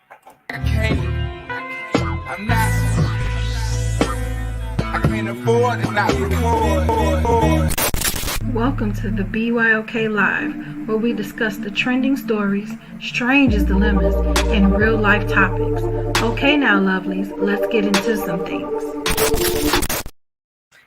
I'm not. I can't afford to not record. Welcome to the BYOK Live, where we discuss the trending stories, strangest dilemmas, and real life topics. Okay now, lovelies, let's get into some things.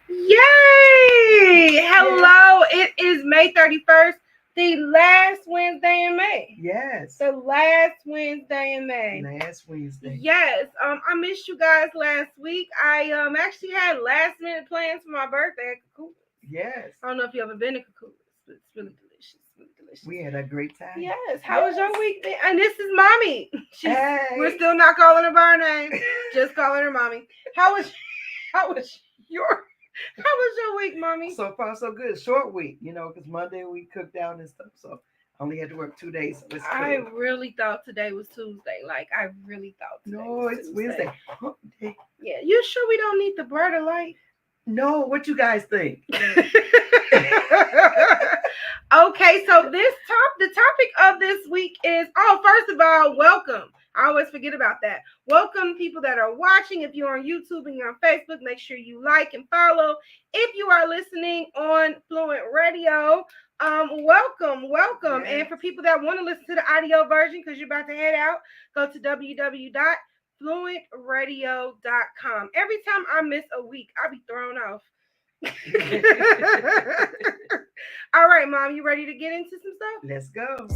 Yay! Hello, it is May 31st, the last Wednesday in May. Yes. The last Wednesday in May. Last Wednesday. Yes. I missed you guys last week. I actually had last minute plans for my birthday at Cuckoo. Yes. I don't know if you ever been to Cuckoo, but it's really delicious. Really delicious. We had a great time. Yes. How was your week? And this is Mommy. Hey. We're still not calling her by her name. Just calling her Mommy. How was your week, Mommy? So far, so good. Short week, because Monday we cooked down and stuff. So I only had to work 2 days. So it's I good. really thought today was Tuesday. I really thought today was it's Tuesday. Wednesday. Hump day. Yeah. You sure we don't need the bread of life? No, what you guys think? Okay, so the topic of this week is, first of all, welcome. I always forget about that. Welcome people that are watching. If you're on YouTube and you're on Facebook, make sure you like and follow. If you are listening on FluentRadio, welcome. Yes. And for people that want to listen to the audio version, because you're about to head out, go to www.FluentRadio.com. Every time I miss a week, I be thrown off. All right, Mom, you ready to get into some stuff? Let's go.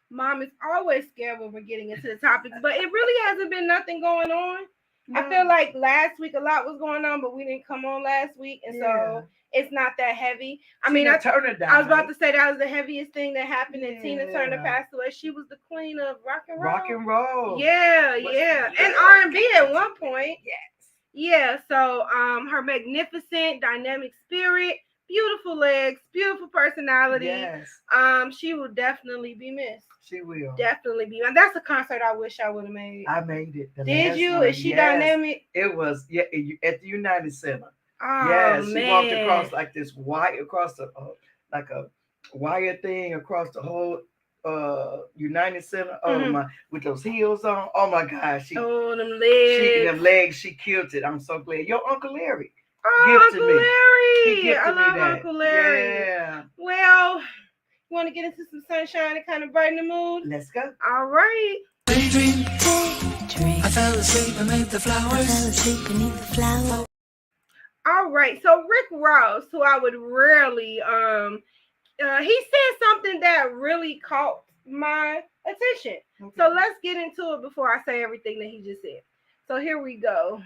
Mom is always scared when we're getting into the topics, but it really hasn't been nothing going on. No. I feel like last week a lot was going on, but we didn't come on last week, and so it's not that heavy. I was about to say that was the heaviest thing that happened, and Tina Turner passed away. She was the queen of rock and roll. Yeah. And R&B at one point. Yes. Yeah, so her magnificent, dynamic spirit, beautiful legs, beautiful personality. Yes. She will definitely be missed. She will. Definitely be. And that's a concert I wish I would have made. I made it. Did you? Is she dynamic? It was, at the United Center. Oh, yes, man. She walked across like this wire, across the, like a wire thing across the whole United Center. Oh my, with those heels on. Oh my gosh. Them legs. She killed it. I'm so glad. Your Uncle Larry. Uncle Larry. I love Uncle Larry. Yeah. Well, you want to get into some sunshine and kind of brighten the mood? Let's go. All right. Daydream. I fell asleep beneath the flowers. All right. So Rick Ross, who I would rarely, he said something that really caught my attention. Okay. So let's get into it before I say everything that he just said. So here we go.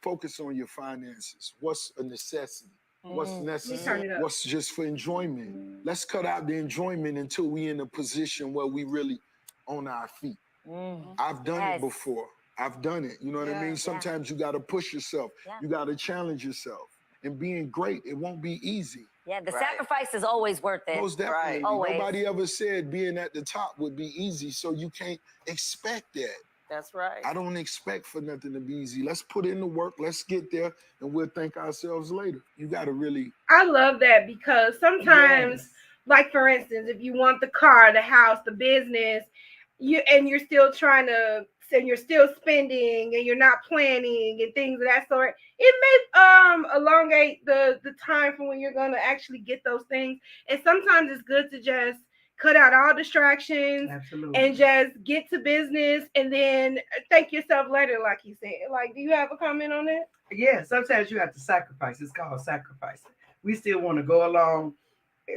Focus on your finances. What's a necessity? What's necessary? What's just for enjoyment? Let's cut out the enjoyment until we in a position where we really on our feet. I've done it before. I've done it. You know what I mean? Sometimes you got to push yourself. You got to challenge yourself. And being great, it won't be easy. Yeah, the sacrifice is always worth it. Most definitely. Right. Always. Nobody ever said being at the top would be easy, so you can't expect that. That's right. I don't expect for nothing to be easy. Let's put in the work. Let's get there, and we'll thank ourselves later. You got to really... I love that because sometimes, like for instance, if you want the car, the house, the business, you're still trying to... and you're still spending and you're not planning and things of that sort, it may elongate the time from when you're going to actually get those things. And sometimes it's good to just cut out all distractions. Absolutely. And just get to business and then thank yourself later, like you said. Like, do you have a comment on that? Yeah, sometimes you have to sacrifice. It's called sacrificing. We still want to go along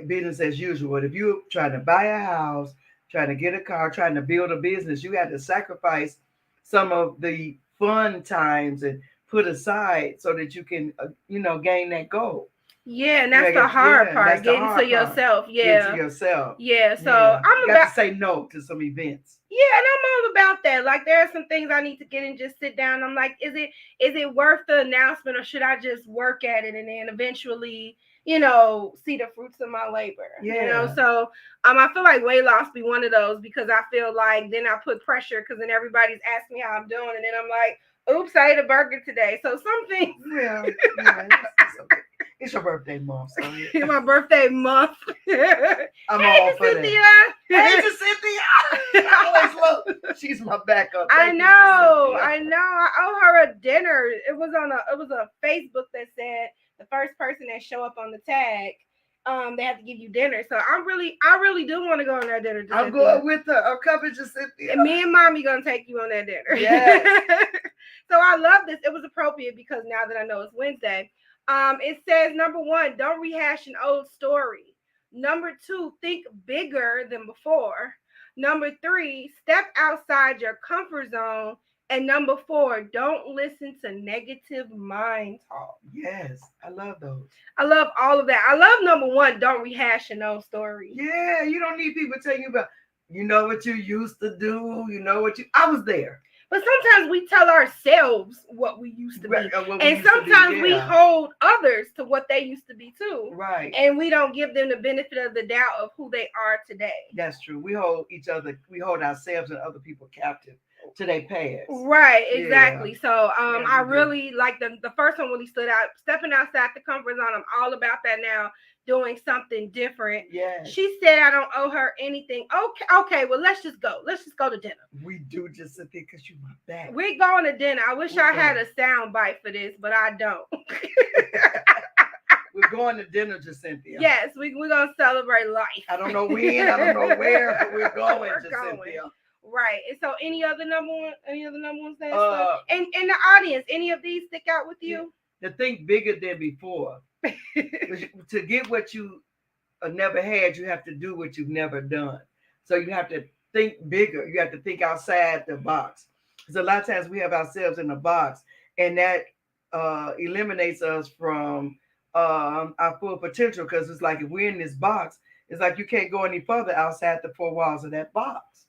business as usual. But if you're trying to buy a house, trying to get a car, trying to build a business, you have to sacrifice some of the fun times and put aside so that you can, gain that goal. Yeah, and that's the hard part, getting to yourself. Get to yourself. Yeah, so I'm about to say no to some events. Yeah, and I'm all about that. Like, there are some things I need to get and just sit down. I'm like, is it worth the announcement, or should I just work at it and then eventually, see the fruits of my labor? Yeah. So I feel like weight loss be one of those, because I feel like then I put pressure, because then everybody's asking me how I'm doing, and then I'm like, Oops, I ate a burger today. So something. Yeah, it's your birthday month. So yeah. My birthday month. I'm hey, all for Cynthia. Hey, Cynthia. I always look. She's my backup. I know. I owe her a dinner. It was a Facebook that said the first person that show up on the tag, they have to give you dinner. So I really do want to go on that dinner. I'm going with her. I'm coming to Cynthia. And me and mommy gonna take you on that dinner. Yes. So I love this. It was appropriate because now that I know it's Wednesday. It says, number 1, don't rehash an old story. Number 2, think bigger than before. Number 3, step outside your comfort zone. And number 4, don't listen to negative mind talk. Yes, I love those. I love all of that. I love number 1, don't rehash an old story. Yeah, you don't need people telling you about, you know what you used to do, I was there. But sometimes we tell ourselves what we used to be. And sometimes we hold others to what they used to be too. Right. And we don't give them the benefit of the doubt of who they are today. That's true. We hold ourselves and other people captive to their past. Right, exactly. Yeah. So I really like the first one really stood out. Stepping outside the comfort zone. I'm all about that now. Doing something different. Yeah. She said I don't owe her anything. Okay. Well, let's just go. Let's just go to dinner. We do just sit there because you my back. We're going to dinner. I wish I had a sound bite for this, but I don't. We're going to dinner, Cynthia. Yes, we're gonna celebrate life. I don't know when, I don't know where, but we're going, Cynthia. Right. And so any other number ones that and in the audience, any of these stick out with you? To think bigger than before. To get what you never had, you have to do what you've never done. So you have to think bigger. You have to think outside the box. Because a lot of times we have ourselves in a box, and that eliminates us from our full potential. Because it's like if we're in this box, it's like you can't go any further outside the 4 walls of that box.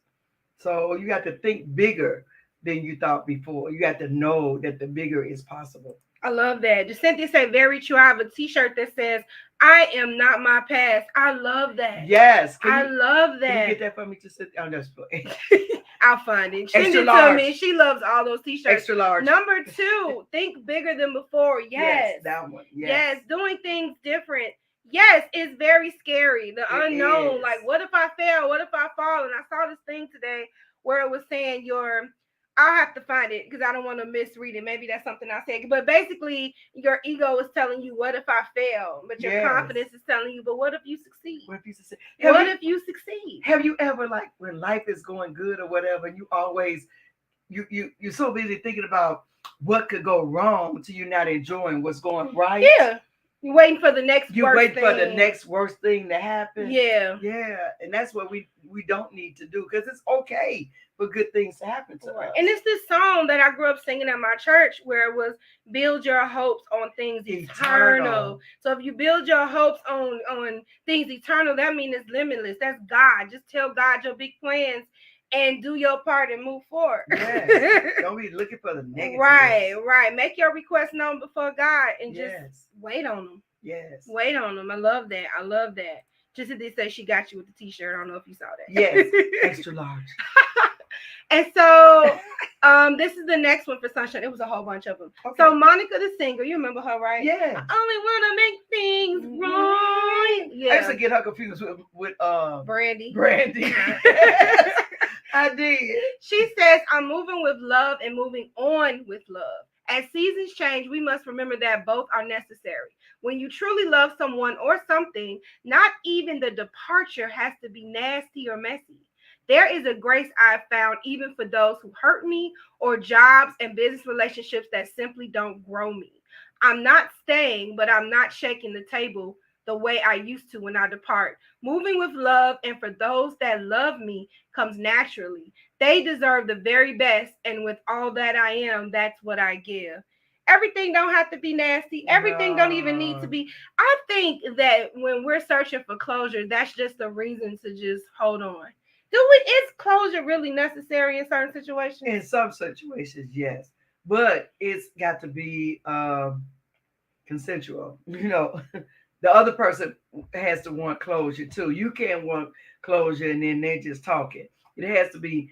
So you have to think bigger than you thought before. You have to know that the bigger is possible. I love that. Cynthia said, very true. I have a t-shirt that says, I am not my past. I love that. Yes. I love that. Can you get that for me, Cynthia? I'm just playing. I'll find it. Send it to me. She loves all those t-shirts. Extra large. Number 2, think bigger than before. Yes. That one. Yes. Doing things different. Yes, it's very scary. The unknown. Like, what if I fail? What if I fall? And I saw this thing today where it was saying I'll have to find it because I don't want to misread it. Maybe that's something I said. But basically, your ego is telling you, what if I fail? But your confidence is telling you, but what if you succeed? What if you succeed? Have you ever, like, when life is going good or whatever, you always, you're so busy thinking about what could go wrong until you're not enjoying what's going right? Yeah. You're waiting for the next worst thing to happen. Yeah. Yeah. And that's what we don't need to do, because it's okay for good things to happen to us. And it's this song that I grew up singing at my church where it was build your hopes on things eternal. So if you build your hopes on things eternal, that means it's limitless. That's God. Just tell God your big plans and do your part and move forward. Yes. Don't be looking for the negative. Right. Make your request known before God and just wait on them. Yes. Wait on them. I love that. Just as they say, she got you with the t-shirt. I don't know if you saw that. Yes. Extra large. And so this is the next one for Sunshine. It was a whole bunch of them. Okay. So Monica the singer, you remember her, right? Yeah. I only want to make things right. Yeah. I used to get her confused with Brandy. I did. She says, I'm moving with love and moving on with love. As seasons change, we must remember that both are necessary. When you truly love someone or something, not even the departure has to be nasty or messy. There is a grace I've found even for those who hurt me, or jobs and business relationships that simply don't grow me. I'm not staying, but I'm not shaking the table the way I used to when I depart. Moving with love, and for those that love me, comes naturally. They deserve the very best, and with all that I am, that's what I give. Everything don't have to be nasty. Everything don't even need to be. I think that when we're searching for closure, that's just a reason to just hold on. Is closure really necessary in certain situations? In some situations, yes. But it's got to be consensual. The other person has to want closure too. You can't want closure and then they're just talking. It has to be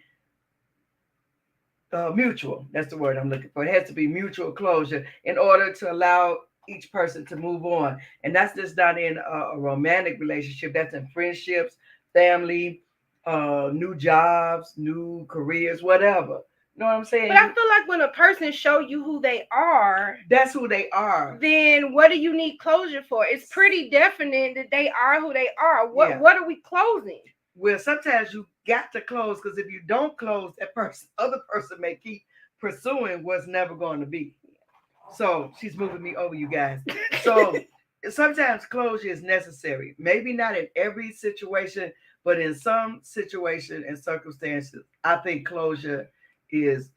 mutual. That's the word I'm looking for. It has to be mutual closure in order to allow each person to move on. And that's just not in a romantic relationship. That's in friendships, family, new jobs, new careers, whatever. You know what I'm saying? But I feel like when a person show you who they are, that's who they are. Then what do you need closure for? It's pretty definite that they are who they are. What are we closing? Well, sometimes you got to close, because if you don't close, that other person may keep pursuing what's never going to be. So she's moving me over, you guys. So sometimes closure is necessary. Maybe not in every situation, but in some situation and circumstances, I think closure is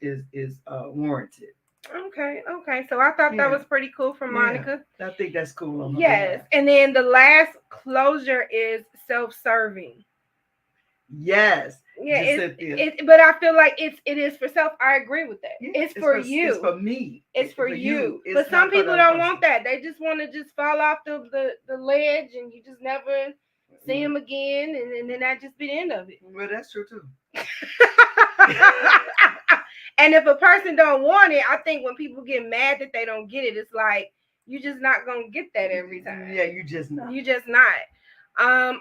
warranted. Okay. So I thought that was pretty cool from Monica. I think that's cool on her behalf. And then the last closure is self-serving. Yes. Yeah, but I feel like it is for self. I agree with that. Yeah, it's for you. It's for me. It's for you. But some people don't want that. They just want to just fall off the ledge, and you just never see them again, and then that just be the end of it. Well, that's true too. And if a person don't want it, I think when people get mad that they don't get it, it's like you just not gonna get that every time. Yeah, you just not.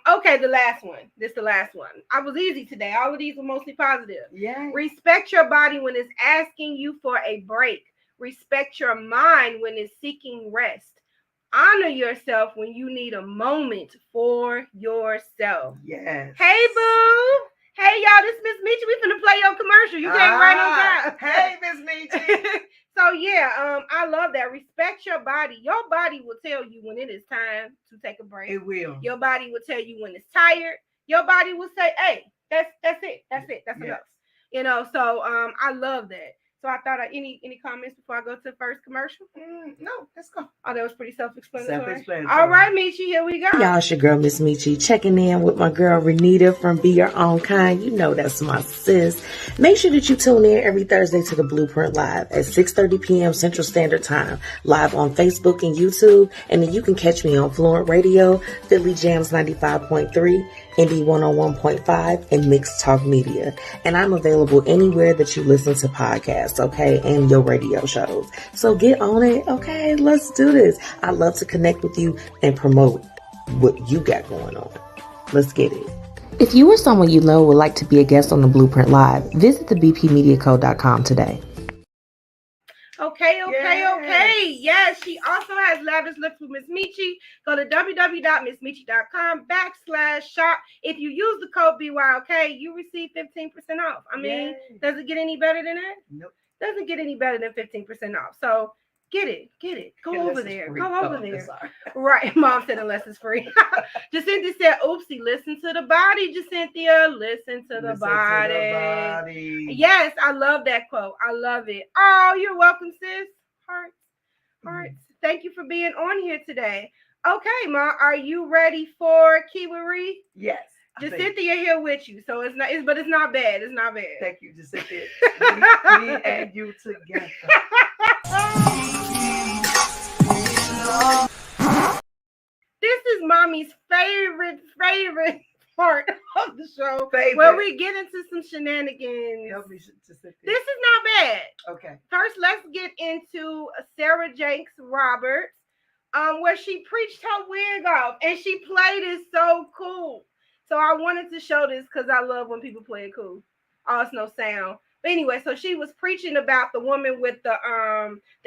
Okay, the last one. This is the last one. I was easy today. All of these were mostly positive. Yeah. Respect your body when it's asking you for a break. Respect your mind when it's seeking rest. Honor yourself when you need a moment for yourself. Yes. Hey, boo. Hey, y'all, this is Miss Meechie. We finna play your commercial. You came right on time. Hey, Miss Meechie. So, yeah, I love that. Respect your body. Your body will tell you when it is time to take a break. It will. Your body will tell you when it's tired. Your body will say, hey, that's it. That's enough. You know, so I love that. So I thought any comments before I go to the first commercial? No, let's go. Oh, that was pretty self-explanatory. Self-explanatory. All right, Meechie, here we go. Y'all, it's your girl, Miss Meechie, checking in with my girl, Renita from Be Your Own Kind. You know that's my sis. Make sure that you tune in every Thursday to the Blueprint Live at 6:30 p.m. Central Standard Time, live on Facebook and YouTube. And then you can catch me on FluentRadio, Philly Jams 95.3, Indie 101.5, and Mixed Talk Media. And I'm available anywhere that you listen to podcasts, okay, and your radio shows. So get on it, okay? Let's do this. I love to connect with you and promote what you got going on. Let's get it. If you or someone you know would like to be a guest on the Blueprint Live, visit thebpmediaco.com today. Okay. Yes, she also has lavish looks with Miss Meechie. Go to www.missmeechie.com/shop. If you use the code BYOK, you receive 15% off. I mean, does it get any better than that? Nope. Doesn't get any better than 15% off. So get it. Go over there. Right. Mom said unless it's free. Jacinthia said, oopsie, listen to the body, Jacinthia. Listen to the body. Yes, I love that quote. I love it. Oh, you're welcome, sis. Hearts. Thank you for being on here today. Okay, Ma, are you ready for Kiwari? Yes. Jacinthia here with you, so it's not bad. It's not bad. Thank you, Jacinthia. me and you together. This is Mommy's favorite part of the show, where we get into some shenanigans. Help me, Jacinthia. This is not bad. Okay. First, let's get into Sarah Jakes Roberts, where she preached her wig off, and she played it so cool. So I wanted to show this because I love when people play it cool. Oh, it's no sound. But anyway, so she was preaching about the woman with the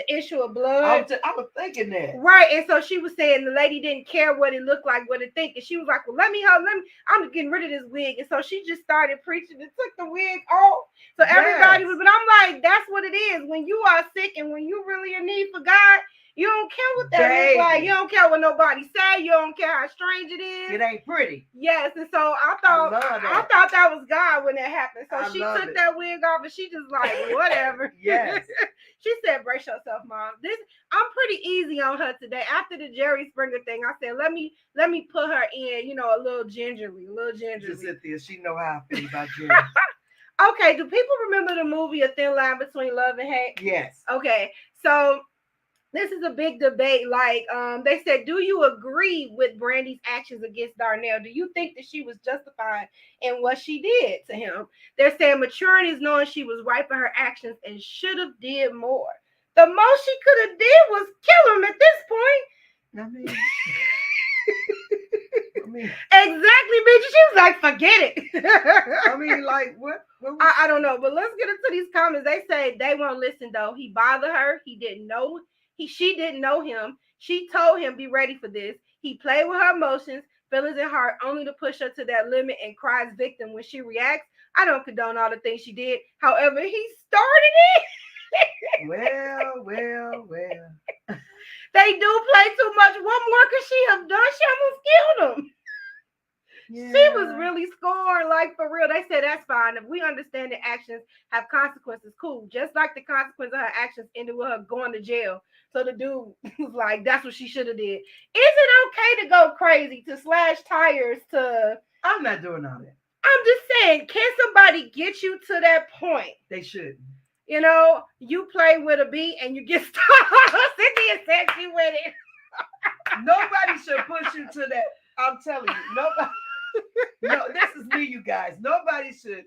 issue of blood. I was thinking that. Right, and so she was saying the lady didn't care what it looked like, what it think, and she was like, "Well, I'm getting rid of this wig." And so she just started preaching and took the wig off. So everybody was, but I'm like, that's what it is. When you are sick and when you really in need for God, you don't care what that looks like. You don't care what nobody say. You don't care how strange it is. It ain't pretty. Yes, and so I thought that was God when that happened. So she took that wig off and she just like, whatever. Yes. She said, brace yourself, Mom. I'm pretty easy on her today. After the Jerry Springer thing, I said, let me put her in, a little gingerly. Cynthia, she know how I feel about Jerry. Okay, do people remember the movie A Thin Line Between Love and Hate? Yes. Okay, so this is a big debate. Like, they said, do you agree with Brandy's actions against Darnell? Do you think that she was justified in what she did to him? They're saying maturity is knowing she was right for her actions and should have did more. The most she could have did was kill him at this point. I mean, Exactly, bitch. She was like, forget it. I mean, like, what I don't know, but let's get into these comments. They say they won't listen though. He bothered her. She didn't know him. She told him, be ready for this. He played with her emotions, feelings, and heart only to push her to that limit and cries victim when she reacts. I don't condone all the things she did. However, he started it. Well. They do play too much. What more could she have done? She almost killed him. Yeah. She was really scorned, like, for real. They said that's fine. If we understand that actions have consequences, cool. Just like the consequence of her actions ended with her going to jail. So the dude was like, that's what she should have did. Is it okay to go crazy, to slash tires, to... I'm not doing all that. I'm just saying, can somebody get you to that point? They shouldn't. You know, you play with a bee and you get stuck. Cynthia said she with it. Nobody should push you to that. I'm telling you, nobody. No, this is me, you guys. Nobody should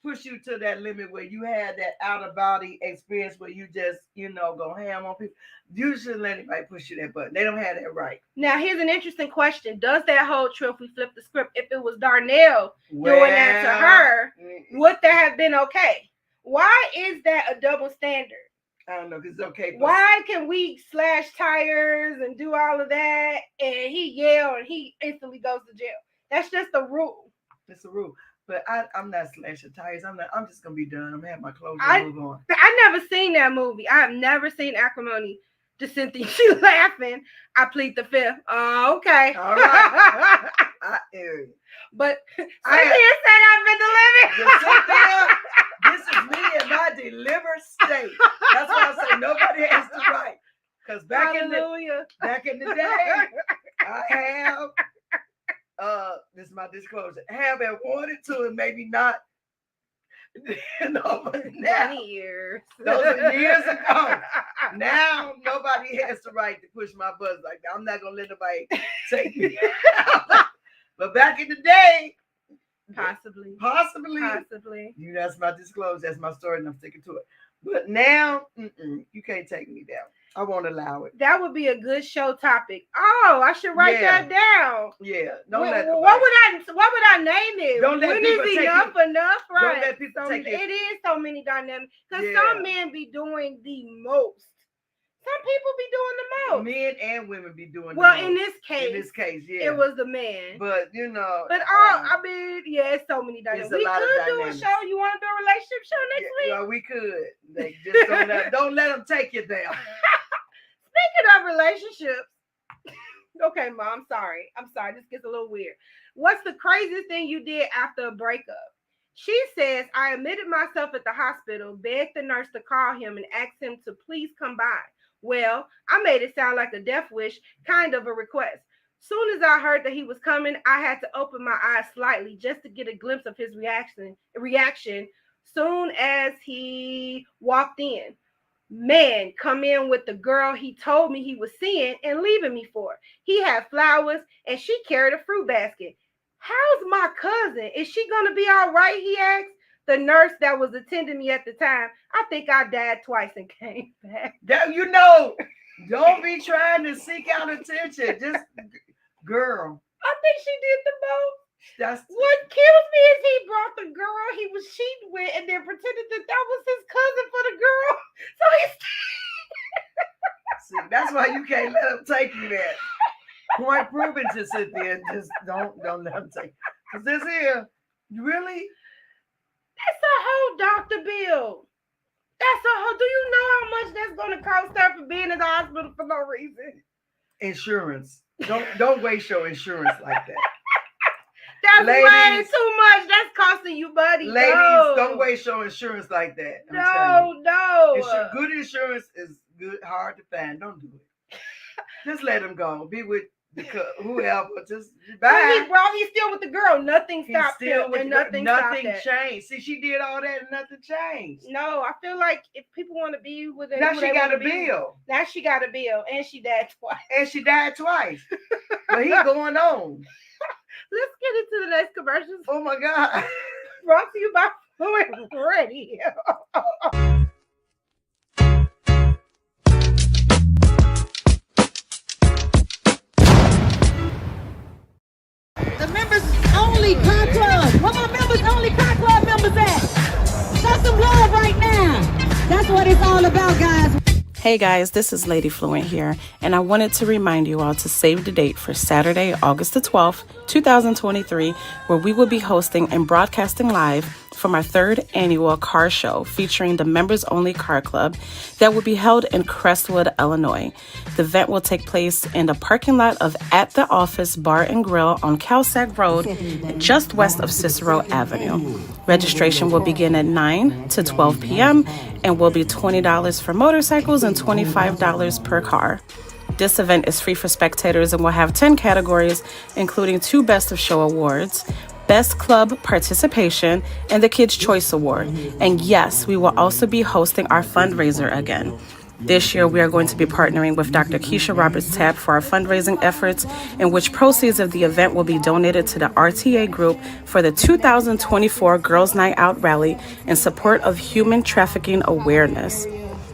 push you to that limit where you had that out of body experience where you just, go ham on people. You shouldn't let anybody push you that button. They don't have that right. Now, here's an interesting question. Does that hold true if we flip the script? If it was Darnell doing that to her, would that have been okay? Why is that a double standard? I don't know, because it's okay. Why can we slash tires and do all of that and he yell and he instantly goes to jail? That's just a rule. It's a rule. But I'm not slashing tires. I'm just gonna be done. I'm gonna have my clothes and move on. I never seen that movie. I have never seen Acrimony. To Cynthia, she laughing. I plead the fifth. Oh, okay. All right. I hear you. But Cynthia said I've been delivered. Cynthia, this is me in my delivered state. That's why I say nobody has the right. Because back in the day, I have this is my disclosure. Have and wanted to, and maybe not. But now, many years. Those are years ago. Now nobody has the right to push my buttons like that. I'm not gonna let nobody take me. But back in the day, possibly. That's my disclosure. That's my story, and I'm sticking to it. But now, you can't take me down. I won't allow it. That would be a good show topic. Oh, I should write that down. Yeah. What would I name it? Don't let when people is take enough enough? Right. Don't let people take it. It is so many dynamics. Because some men be doing the most. Some people be doing the most. Men and women be doing the most. Well, in this case, yeah. it was the man. But it's so many dynamics. We could do a show. You want to do a relationship show next week? Yeah, we could. They just don't let them take you there. Speaking of relationships, okay, Mom, I'm sorry. This gets a little weird. What's the craziest thing you did after a breakup? She says, I admitted myself at the hospital, begged the nurse to call him and asked him to please come by. Well, I made it sound like a death wish, kind of a request. Soon as I heard that he was coming, I had to open my eyes slightly just to get a glimpse of his reaction. Soon as he walked in, man, come in with the girl he told me he was seeing and leaving me for. He had flowers and she carried a fruit basket. How's my cousin? Is she going to be all right? He asked. The nurse that was attending me at the time, I think I died twice and came back. Don't be trying to seek out attention. Just, girl. I think she did the most. What kills me is he brought the girl he was cheating with and then pretended that was his cousin for the girl. So See, that's why you can't let him take you there. Point proven to sit there and just don't let him take. Because this here, really? That's a whole doctor bill. Do you know how much that's going to cost her for being in the hospital for no reason? Insurance. Don't waste your insurance like that. That's way too much. That's costing you, buddy. Ladies, don't waste your insurance like that. No. Good insurance is hard to find. Don't do it. Just let him go. Be with Because whoever just But bye. he's still with the girl. Nothing He's stopped still him, with and the girl. nothing Nothing stopped that. changed. See, she did all that and nothing changed. No, I feel like if people want to be with it, Now she got a bill. Now she got a bill, and she died twice. But he's going on. Let's get into the next commercials. Oh my God. Brought to you by FluentRadio. The members only car club. Where my members only car club members at? Show some love right now. That's what it's all about, guys. Hey guys, this is Lady Fluent here, and I wanted to remind you all to save the date for Saturday, August the 12th, 2023, where we will be hosting and broadcasting live from our third annual car show featuring the Members Only Car Club that will be held in Crestwood, Illinois. The event will take place in the parking lot of At the Office Bar and Grill on Calsac Road, just west of Cicero Avenue. Registration will begin at 9 to 12 p.m. and will be $20 for motorcycles and $25 per car. This event is free for spectators and will have 10 categories, including 2 Best of Show awards, Best Club Participation, and the Kids' Choice Award. And yes, we will also be hosting our fundraiser again. This year, we are going to be partnering with Dr. Keisha Roberts-Tabb for our fundraising efforts, in which proceeds of the event will be donated to the RTA Group for the 2024 Girls Night Out Rally in support of human trafficking awareness.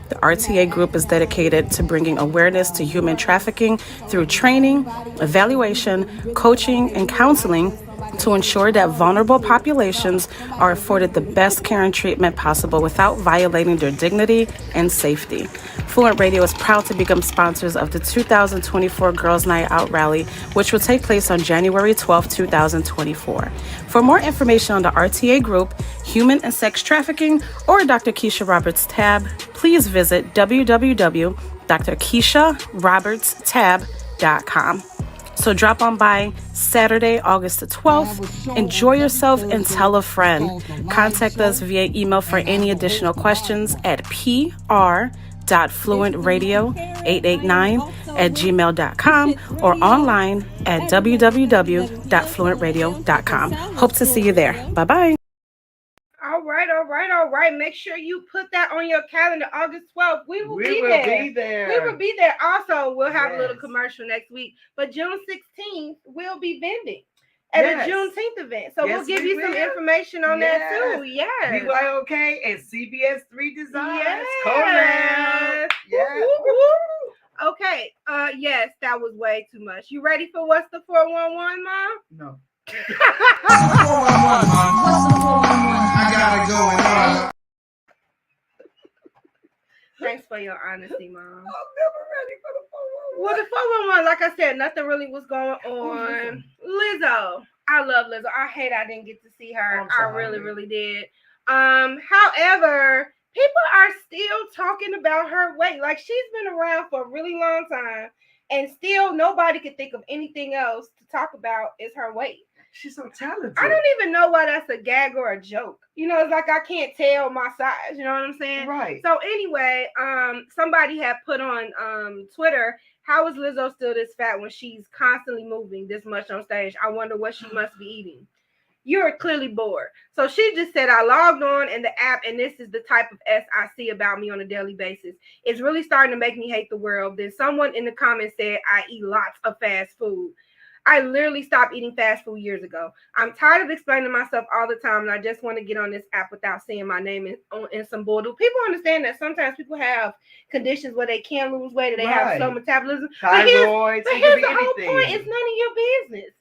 The RTA Group is dedicated to bringing awareness to human trafficking through training, evaluation, coaching, and counseling to ensure that vulnerable populations are afforded the best care and treatment possible without violating their dignity and safety. Fluent Radio is proud to become sponsors of the 2024 Girls Night Out Rally, which will take place on January 12, 2024. For more information on the RTA Group, human and sex trafficking, or Dr. Keisha Roberts-Tabb, please visit www.drkeisharobertstabb.com. So drop on by Saturday, August the 12th. Enjoy yourself and tell a friend. Contact us via email for any additional questions at pr.fluentradio889@gmail.com or online at www.fluentradio.com. Hope to see you there. Bye-bye. All right. Make sure you put that on your calendar, August 12th. We will be there. Also, we'll have a little commercial next week. But June 16th, we'll be vending at a Juneteenth event. So we'll give you some information on that too. Yes. BYOK and CBS3 Designs. Yes. Yes. Okay. Yes, that was way too much. You ready for What's the 411, Mom? No. What's the 411? I gotta go and Thanks for your honesty, Mom. I'm never ready for the 411. Well, the 411, like I said, nothing really was going on. Lizzo. I love Lizzo. I hate I didn't get to see her. I really did. However, people are still talking about her weight. Like, she's been around for a really long time, and still nobody could think of anything else to talk about is her weight. She's so talented. I don't even know why that's a gag or a joke. You know, it's like I can't tell my size. You know what I'm saying? Right. So anyway, somebody had put on Twitter, how is Lizzo still this fat when she's constantly moving this much on stage? I wonder what she must be eating. You're clearly bored. So she just said, I logged on in the app, and this is the type of S I see about me on a daily basis. It's really starting to make me hate the world. Then someone in the comments said, I eat lots of fast food. I literally stopped eating fast food years ago. I'm tired of explaining myself all the time, and I just want to get on this app without seeing my name in some bull. Do people understand that sometimes people have conditions where they can't lose weight, or they have slow metabolism? Thyroid, but here's the whole point. It's none of your business.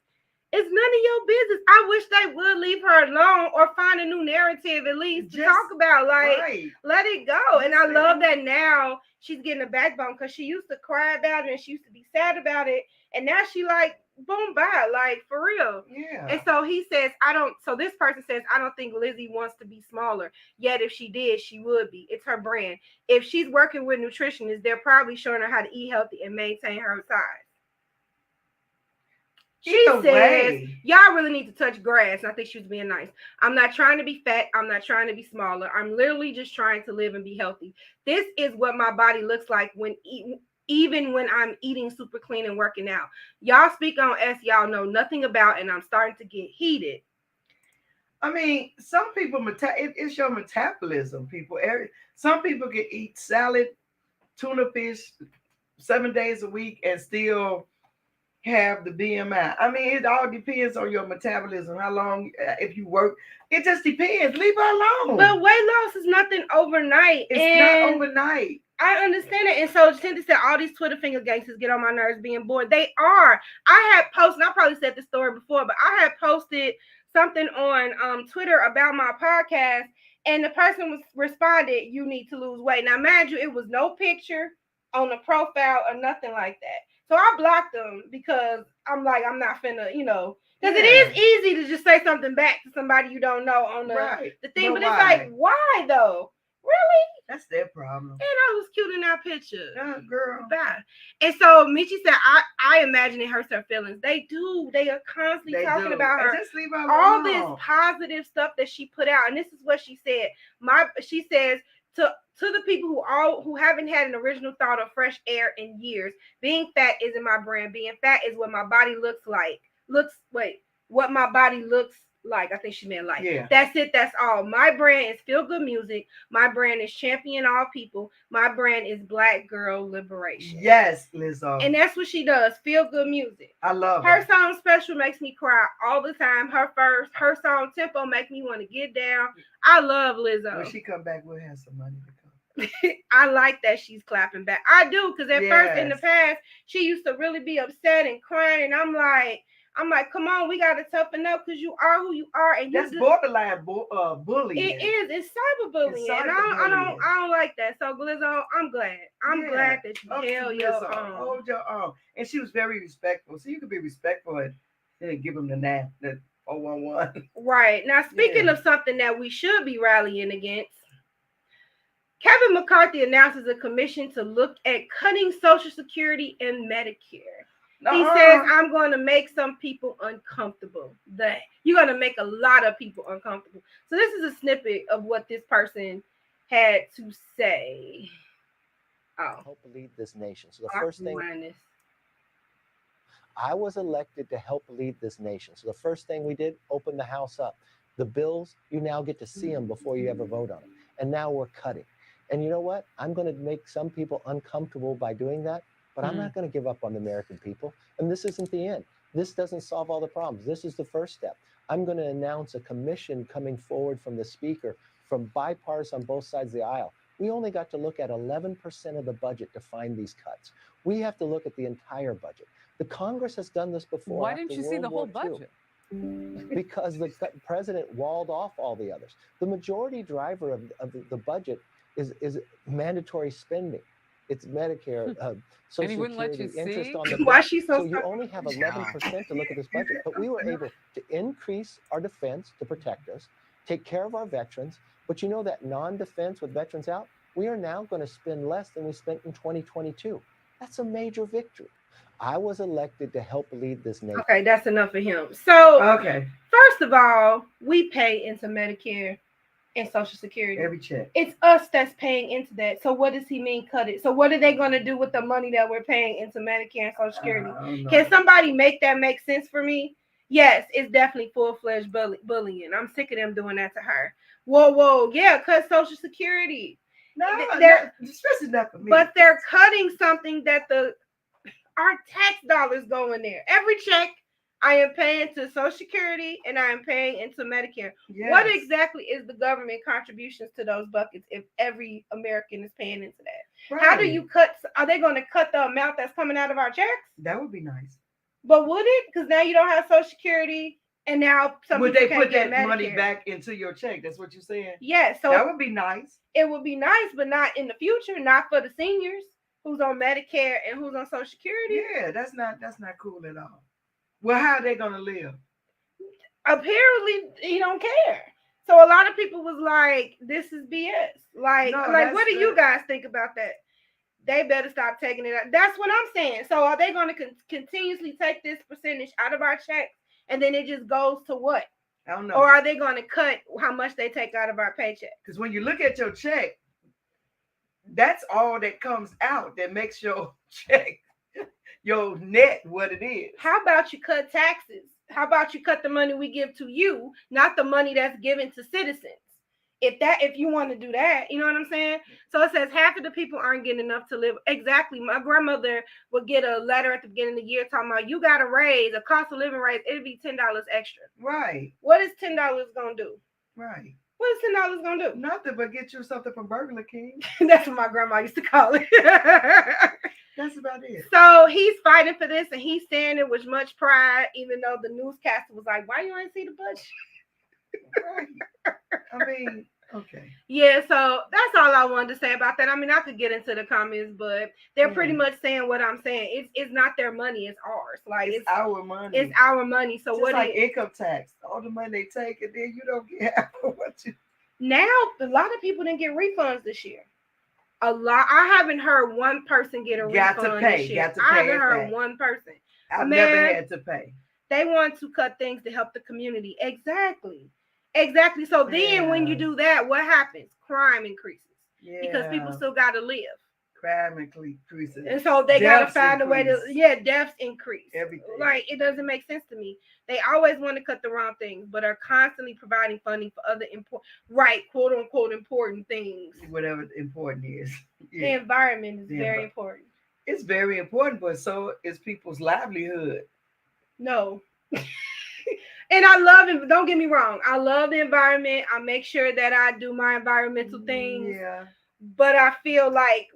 It's none of your business. I wish they would leave her alone or find a new narrative at least to talk about. Like, let it go. And I love that now she's getting a backbone, because she used to cry about it and she used to be sad about it. And now she like, boom, bye, like for real. Yeah. And so he says, so this person says, I don't think Lizzie wants to be smaller. Yet if she did, she would be. It's her brand. If she's working with nutritionists, they're probably showing her how to eat healthy and maintain her size. She says, y'all really need to touch grass. And I think she was being nice. I'm not trying to be fat. I'm not trying to be smaller. I'm literally just trying to live and be healthy. This is what my body looks like when eating. even when I'm eating super clean and working out. Y'all speak on S y'all know nothing about, and I'm starting to get heated. I mean, some people, it's your metabolism, people. Some people can eat salad, tuna fish 7 days a week and still have the BMI. I mean, it all depends on your metabolism, how long, if you work. It just depends. Leave her alone. But weight loss is nothing overnight. It's not overnight. I understand it. And so Cindy said all these Twitter finger gangsters get on my nerves being bored. They are. I had posted, I probably said this story before, but I had posted something on Twitter about my podcast, and the person was responded, "You need to lose weight." Now, mind you, it was no picture on the profile or nothing like that. So I blocked them because I'm like, I'm not finna, because it is easy to just say something back to somebody you don't know on the thing. But it's like, why though? Really? That's their problem. And I was cute in that picture. Girl. Bad. And so Michi said, I imagine it hurts her feelings. They do. They are constantly talking about her. Just leave her all alone. This positive stuff that she put out. And this is what she said. She says, to the people who haven't had an original thought of fresh air in years, being fat isn't my brand. Being fat is what my body looks like. What my body looks like. I think she meant like. Yeah. That's it. That's all. My brand is feel good music. My brand is champion all people. My brand is Black girl liberation. Yes, Lizzo. And that's what she does. Feel good music. I love her song Special makes me cry all the time. Her song Tempo makes me want to get down. I love Lizzo. When she come back, we'll have some money to come. I like that she's clapping back. I do, because at first in the past she used to really be upset and crying, and I'm like, come on, we gotta toughen up because you are who you are, and that's borderline bullying. It is. It's cyberbullying, and I don't like that. So Lizzo, I'm glad. I'm glad that you held your own. Hold your own, and she was very respectful. So you could be respectful and then give them the 011. Right now, speaking of something that we should be rallying against. Kevin McCarthy announces a commission to look at cutting Social Security and Medicare. He says, I'm going to make some people uncomfortable. You're going to make a lot of people uncomfortable. So this is a snippet of what this person had to say. Help lead this nation. So the first thing, I was elected to help lead this nation. So the first thing we did, open the House up. The bills, you now get to see them before you ever vote on them. And now we're cutting. And you know what? I'm going to make some people uncomfortable by doing that, but I'm not going to give up on the American people. And this isn't the end. This doesn't solve all the problems. This is the first step. I'm going to announce a commission coming forward from the speaker, from bipartisan on both sides of the aisle. We only got to look at 11% of the budget to find these cuts. We have to look at the entire budget. The Congress has done this before. Why didn't you see the whole budget? Because the president walled off all the others. The majority driver of the budget is mandatory spending. It's Medicare, Social Security, interest on the debt. Why she so you only have 11% to look at this budget. But we were able to increase our defense to protect us, take care of our veterans. But you know that non-defense with veterans out, we are now going to spend less than we spent in 2022. That's a major victory. I was elected to help lead this nation. Okay, that's enough of him. So, first of all, we pay into Medicare and Social Security. Every check. It's us that's paying into that. So what does he mean cut it? So what are they going to do with the money that we're paying into Medicare and Social Security? Can somebody make that make sense for me? Yes, it's definitely full-fledged bullying. I'm sick of them doing that to her. Whoa, yeah, cut Social Security. Especially not for me. But they're cutting something that our tax dollars go in there. Every check I am paying to Social Security and I am paying into Medicare. Yes. What exactly is the government contributions to those buckets if every American is paying into that? Right. How do you cut? Are they going to cut the amount that's coming out of our checks? That would be nice. But would it? Because now you don't have Social Security and now would they put that money back into your check? That's what you're saying? Yes. So that would be nice. It would be nice, but not in the future, not for the seniors who's on Medicare and who's on Social Security. Yeah, that's not cool at all. Well, how are they going to live? Apparently, he don't care. So a lot of people was like, this is BS. Like what do you guys think about that? They better stop taking it out. That's what I'm saying. So are they going to continuously take this percentage out of our checks and then it just goes to what? I don't know. Or are they going to cut how much they take out of our paycheck? Because when you look at your check, that's all that comes out that makes your check, your net, what it is. How about you cut taxes? How about you cut the money we give to you, not the money that's given to citizens? If you want to do that, you know what I'm saying? So it says half of the people aren't getting enough to live. Exactly. My grandmother would get a letter at the beginning of the year talking about you got to raise a cost of living raise. It'd be $10 extra. Right. What is $10 gonna do? Right. What is $10 gonna do? Nothing but get you something from Burger King. That's what my grandma used to call it. That's about it. So he's fighting for this, and he's saying it with much pride, even though the newscaster was like, "Why you ain't see the budget?" Right. I mean, okay. Yeah, so that's all I wanted to say about that. I mean, I could get into the comments, but they're pretty much saying what I'm saying. It's not their money, it's ours. Like it's our money. It's our money. So just what like income tax, all the money they take, and then you don't get half of what you. Now a lot of people didn't get refunds this year. A lot. I haven't heard one person get a refund this year. I haven't heard one person. I've never had to pay. They want to cut things to help the community. Exactly. So then when you do that, what happens? Crime increases. Yeah. Because people still got to live. Crime increases. And so they got to find a way to, deaths increase. Everything. Like, it doesn't make sense to me. They always want to cut the wrong things, but are constantly providing funding for other quote unquote important things. Whatever important is. Yeah. The environment is very important. It's very important, but so is people's livelihood. No. And I love it. Don't get me wrong. I love the environment. I make sure that I do my environmental things. Yeah. But I feel like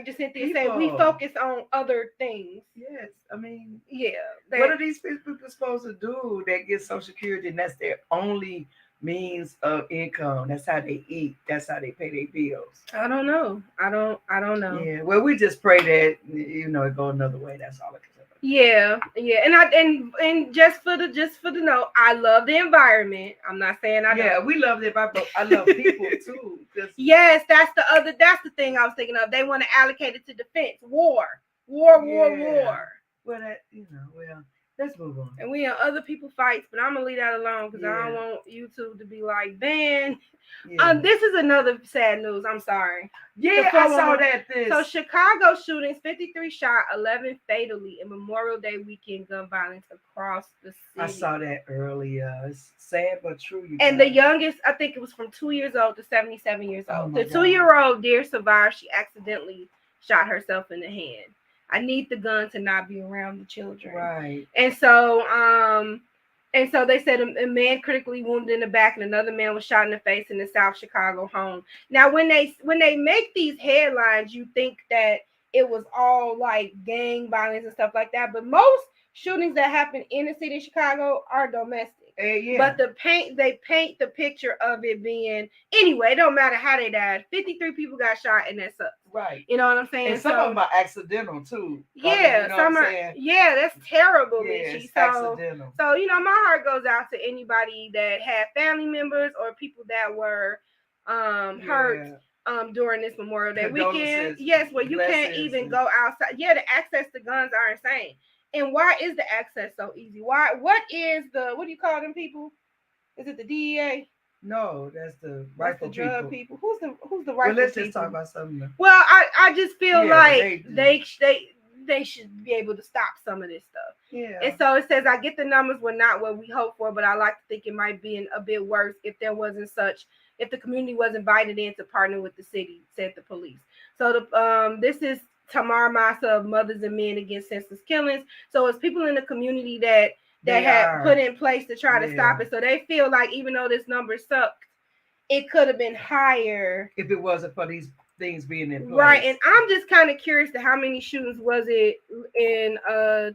just Cynthia said, we focus on other things. Yes. I mean, yeah. What are these people supposed to do that get Social Security and that's their only means of income? That's how they eat. That's how they pay their bills. I don't know. I don't know. Yeah. Well, we just pray that it go another way. That's all I can say. Yeah. And just for the note, I love the environment. I'm not saying I don't. Yeah, we love the environment, but I love people too. Yes, that's the thing I was thinking of. They want to allocate it to defense. War. Well, let's move on. And we in other people's fights, but I'm gonna leave that alone because I don't want YouTube to be like, Ben. Yeah. This is another sad news. I'm sorry. Yeah, I saw that. So Chicago shootings, 53 shot, 11 fatally in Memorial Day weekend gun violence across the city. I saw that earlier. It's sad but true. And the youngest, I think it was from 2 years old to 77 years old. The 2-year-old dear survived. She accidentally shot herself in the hand. I need the gun to not be around the children. Right. And so they said a man critically wounded in the back and another man was shot in the face in the South Chicago home. Now, when they make these headlines, you think that it was all like gang violence and stuff like that. But most shootings that happen in the city of Chicago are domestic. But they paint the picture of it being, anyway, it don't matter how they died. 53 people got shot and that sucks. Right. You know what I'm saying? And some of them are accidental too. Yeah, some are. Yeah, that's terrible, Mitchie. So, accidental. So my heart goes out to anybody that had family members or people that were hurt during this Memorial Day weekend. Yes, where you can't even go outside. Yeah, the access to guns are insane. And why is the access so easy? What do you call them people? Is it the DEA? No, that's the rifle the drug people. Who's the rifle people? Well, let's just talk about something. Well, I just feel like they should be able to stop some of this stuff. Yeah. And so it says, I get the numbers were not what we hoped for, but I like to think it might be a bit worse if the community was invited in to partner with the city, said the police. So this is Tamar Massa of Mothers and Men Against Senseless Killings. So it's people in the community that had put in place to try to stop it. So they feel like even though this number sucked, it could have been higher if it wasn't for these things being in place. Right. And I'm just kind of curious to how many shootings was it in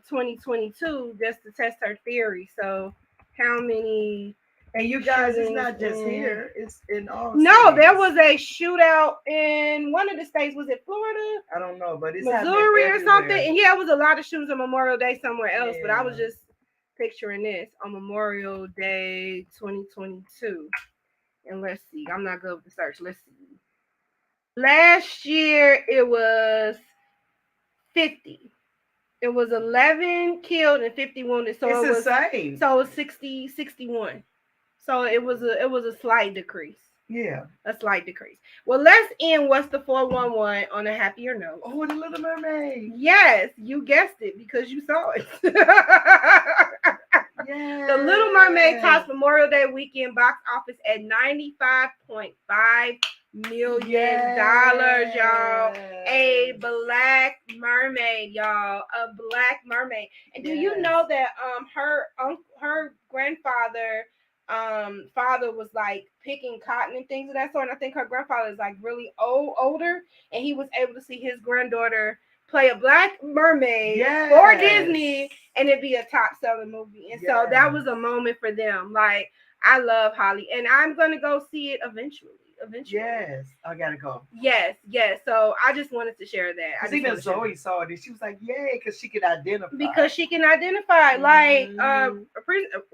2022, just to test her theory. So how many? And you guys, it's not just here; it's in all. No, there was a shootout in one of the states. Was it Florida? I don't know, but it's Missouri or something. And yeah, it was a lot of shootings on Memorial Day somewhere else. Yeah. But I was just picturing this on Memorial Day 2022. And let's see. I'm not good with the search. Let's see. Last year it was 50. It was 11 killed and 50 wounded. So it's insane. So it was 61. So it was a slight decrease. Yeah. A slight decrease. Well, let's end What's the 411 on a happier note. Oh, the Little Mermaid. Yes, you guessed it because you saw it. Yeah. The Little Mermaid tops Memorial Day weekend box office at $95.5 million, y'all. A black mermaid, y'all. A black mermaid. And do you know that her grandfather father was like picking cotton and things of that sort? And I think her grandfather is like really older, and he was able to see his granddaughter play a black mermaid for Disney, and it'd be a top selling movie. And so that was a moment for them. Like, I love Holly, and I'm gonna go see it eventually. Yes, I gotta go. Yes. So I just wanted to share that. I think that Zoe saw it and she was like, "Yay!" because she could identify. Because she can identify. Like,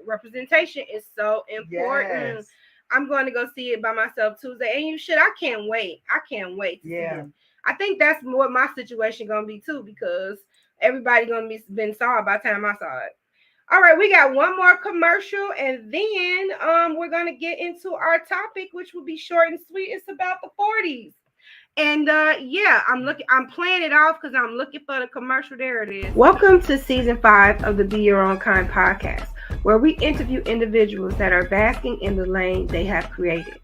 representation is so important. Yes. I'm going to go see it by myself Tuesday, and you should. I can't wait. To see it. I think that's what my situation gonna be too, because everybody gonna be been saw it by the time I saw it. All right, we got one more commercial, and then we're gonna get into our topic, which will be short and sweet. It's about the 40s. And I'm playing it off because I'm looking for the commercial. There it is. Welcome to season 5 of the Be Your Own Kind podcast, where we interview individuals that are basking in the lane they have created.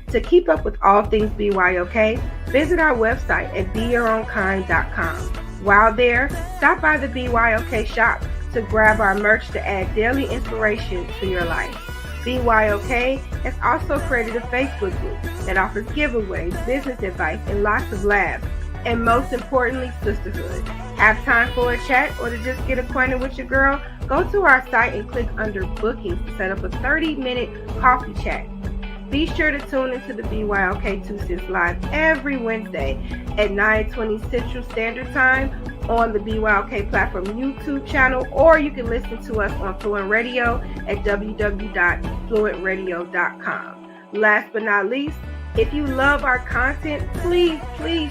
To keep up with all things BYOK, visit our website at beyourownkind.com. While there, stop by the BYOK shop to grab our merch to add daily inspiration to your life. BYOK has also created a Facebook group that offers giveaways, business advice, and lots of laughs, and most importantly, sisterhood. Have time for a chat or to just get acquainted with your girl? Go to our site and click under bookings to set up a 30-minute coffee chat. Be sure to tune into the BYOK 2 Cents Live every Wednesday at 9:20 Central Standard Time on the BYOK Platform YouTube channel, or you can listen to us on FluentRadio at www.fluentradio.com. Last but not least, if you love our content, please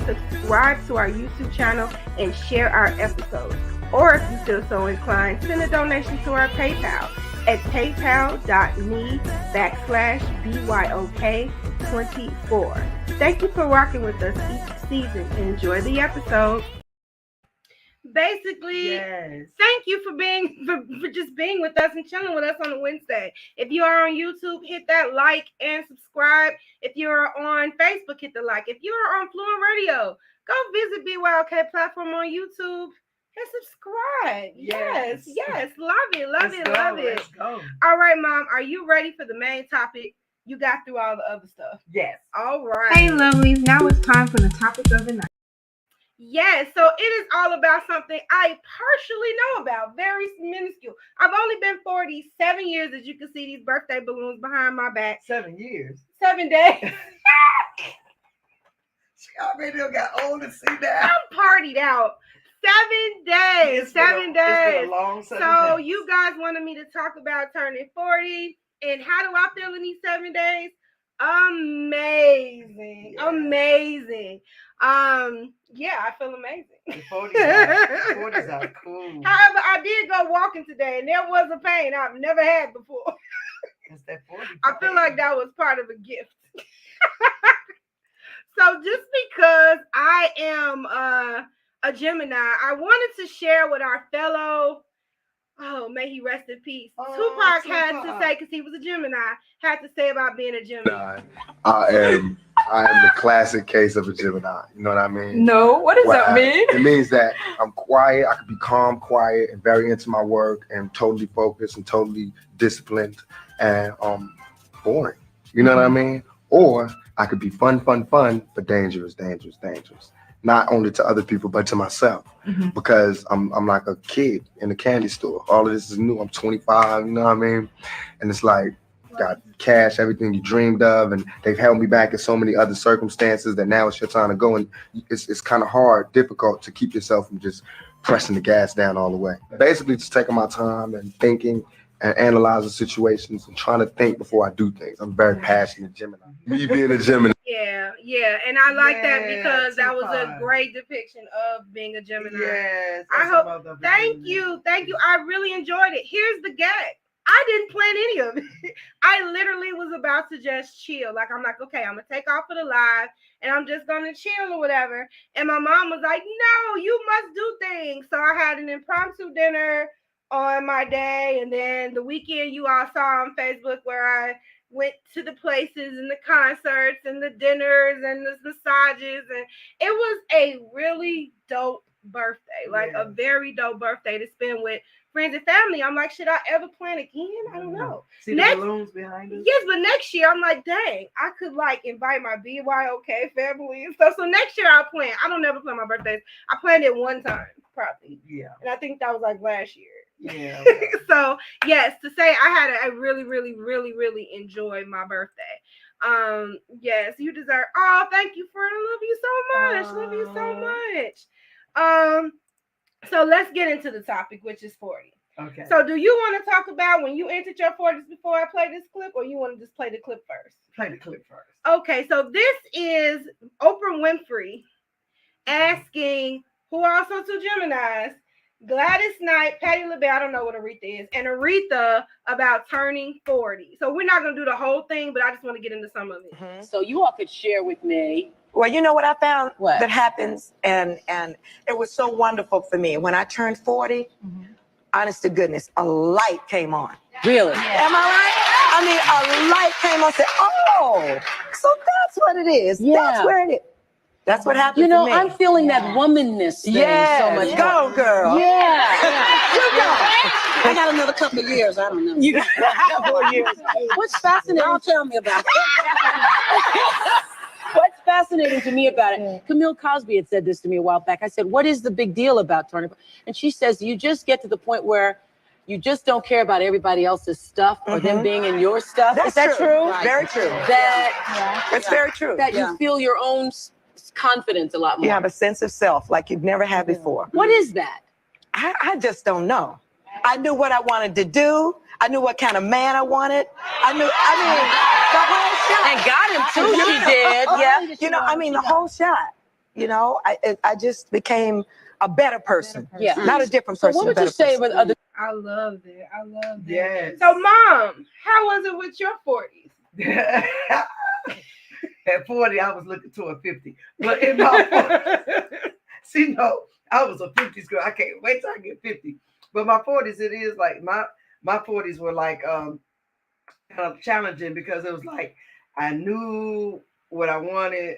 subscribe to our YouTube channel and share our episodes. Or if you feel so inclined, send a donation to our PayPal at paypal.me/BYOK24. Thank you for rocking with us each season and enjoy the episode. Basically, thank you for just being with us and chilling with us on a Wednesday. If you are on YouTube, hit that like and subscribe. If you're on Facebook, hit the like. If you are on Fluent Radio, go visit BYOK Platform on YouTube and subscribe. Yes. Love it. Let's go. All right, Mom, are you ready for the main topic? You got through all the other stuff. Yes. All right. Hey, lovelies. Now it's time for the topic of the night. Yes, so it is all about something I partially know about, very minuscule. I've only been 47 years, as you can see these birthday balloons behind my back. 7 years. 7 days. She already got old to see that. I'm partied out. 7 days. It's been a long 7 So days. you guys wanted me to talk about turning 40 and how do I feel in these 7 days? Amazing. Yeah. Amazing. I feel amazing. The 40s are cool. However, I did go walking today and there was a pain I've never had before. It's that 40 I feel like that was part of a gift. So just because I am a Gemini, I wanted to share with our fellow, may he rest in peace, Tupac had to say, because he was a Gemini, had to say about being a Gemini. I am the classic case of a Gemini. You know what I mean? No, what does that mean? It means that I'm quiet. I can be calm, quiet, and very into my work, and totally focused and totally disciplined, and boring. You know what I mean? Or I could be fun, but dangerous. Not only to other people, but to myself, because I'm like a kid in a candy store. All of this is new. I'm 25. You know what I mean? And it's like, got cash, everything you dreamed of, and they've held me back in so many other circumstances that now it's your time to go, and it's kind of difficult to keep yourself from just pressing the gas down all the way. Basically, just taking my time and thinking and analyzing situations and trying to think before I do things. I'm very passionate Gemini. Me being a Gemini. Yeah, and I like that because that was a great depiction of being a Gemini. Yes. I hope. Thank you. I really enjoyed it. Here's the gag. I didn't plan any of it. I literally was about to just chill. Like, I'm like, okay, I'm going to take off for the live and I'm just going to chill or whatever. And my mom was like, no, you must do things. So I had an impromptu dinner on my day. And then the weekend you all saw on Facebook where I went to the places and the concerts and the dinners and the massages. And it was a really dope birthday, like a very dope birthday to spend with friends and family. I'm like, should I ever plan again? I don't know. See the balloons behind us? Yes, but next year I'm like, dang, I could like invite my BYOK family and stuff. So next year I'll plan. I don't never plan my birthdays. I planned it one time, probably. Yeah. And I think that was like last year. Yeah. So yes, to say I really enjoyed my birthday. Yes, you deserve. Oh, thank you, friend. I love you so much. Love you so much. So let's get into the topic, which is 40. Okay. So do you want to talk about when you entered your 40s before I play this clip, or you want to just play the clip first? Play the clip first. Okay, so this is Oprah Winfrey asking, who are also two Geminis, Gladys Knight, Patti LaBelle, I don't know what Aretha is, and Aretha about turning 40. So we're not going to do the whole thing, but I just want to get into some of it. Mm-hmm. So you all could share with me. Well, you know what I found what? That happens, and it was so wonderful for me. When I turned 40, honest to goodness, a light came on. Really? Yeah. Am I right? I mean, a light came on, said, oh, so that's what it is. Yeah. That's where it is. That's what happened to me. I'm feeling that womanness thing so much. Go, girl. Yeah. You go. I got another couple of years. I don't know. You got a couple of years. What's fascinating? Don't tell me about it. What's fascinating to me about it, Camille Cosby had said this to me a while back. I said, what is the big deal about turning? And she says, you just get to the point where you just don't care about everybody else's stuff or them being in your stuff. That's is that true? Right. Very true. That's very true. That you feel your own confidence a lot more. You have a sense of self like you've never had before. What is that? I just don't know. I knew what I wanted to do. I knew what kind of man I wanted. I mean, the whole shot. And got him too, she did. Yeah, you know, I mean, the whole shot. You know, I just became a better person. Yeah. Not a different person. So what would you say with other? I love it. I love it. Yes. So, Mom, how was it with your 40s? At 40, I was looking toward 50. But in my 40s, see, no, I was a 50s girl. I can't wait till I get 50. But my 40s, it is like my 40s were like kind of challenging because it was like I knew what I wanted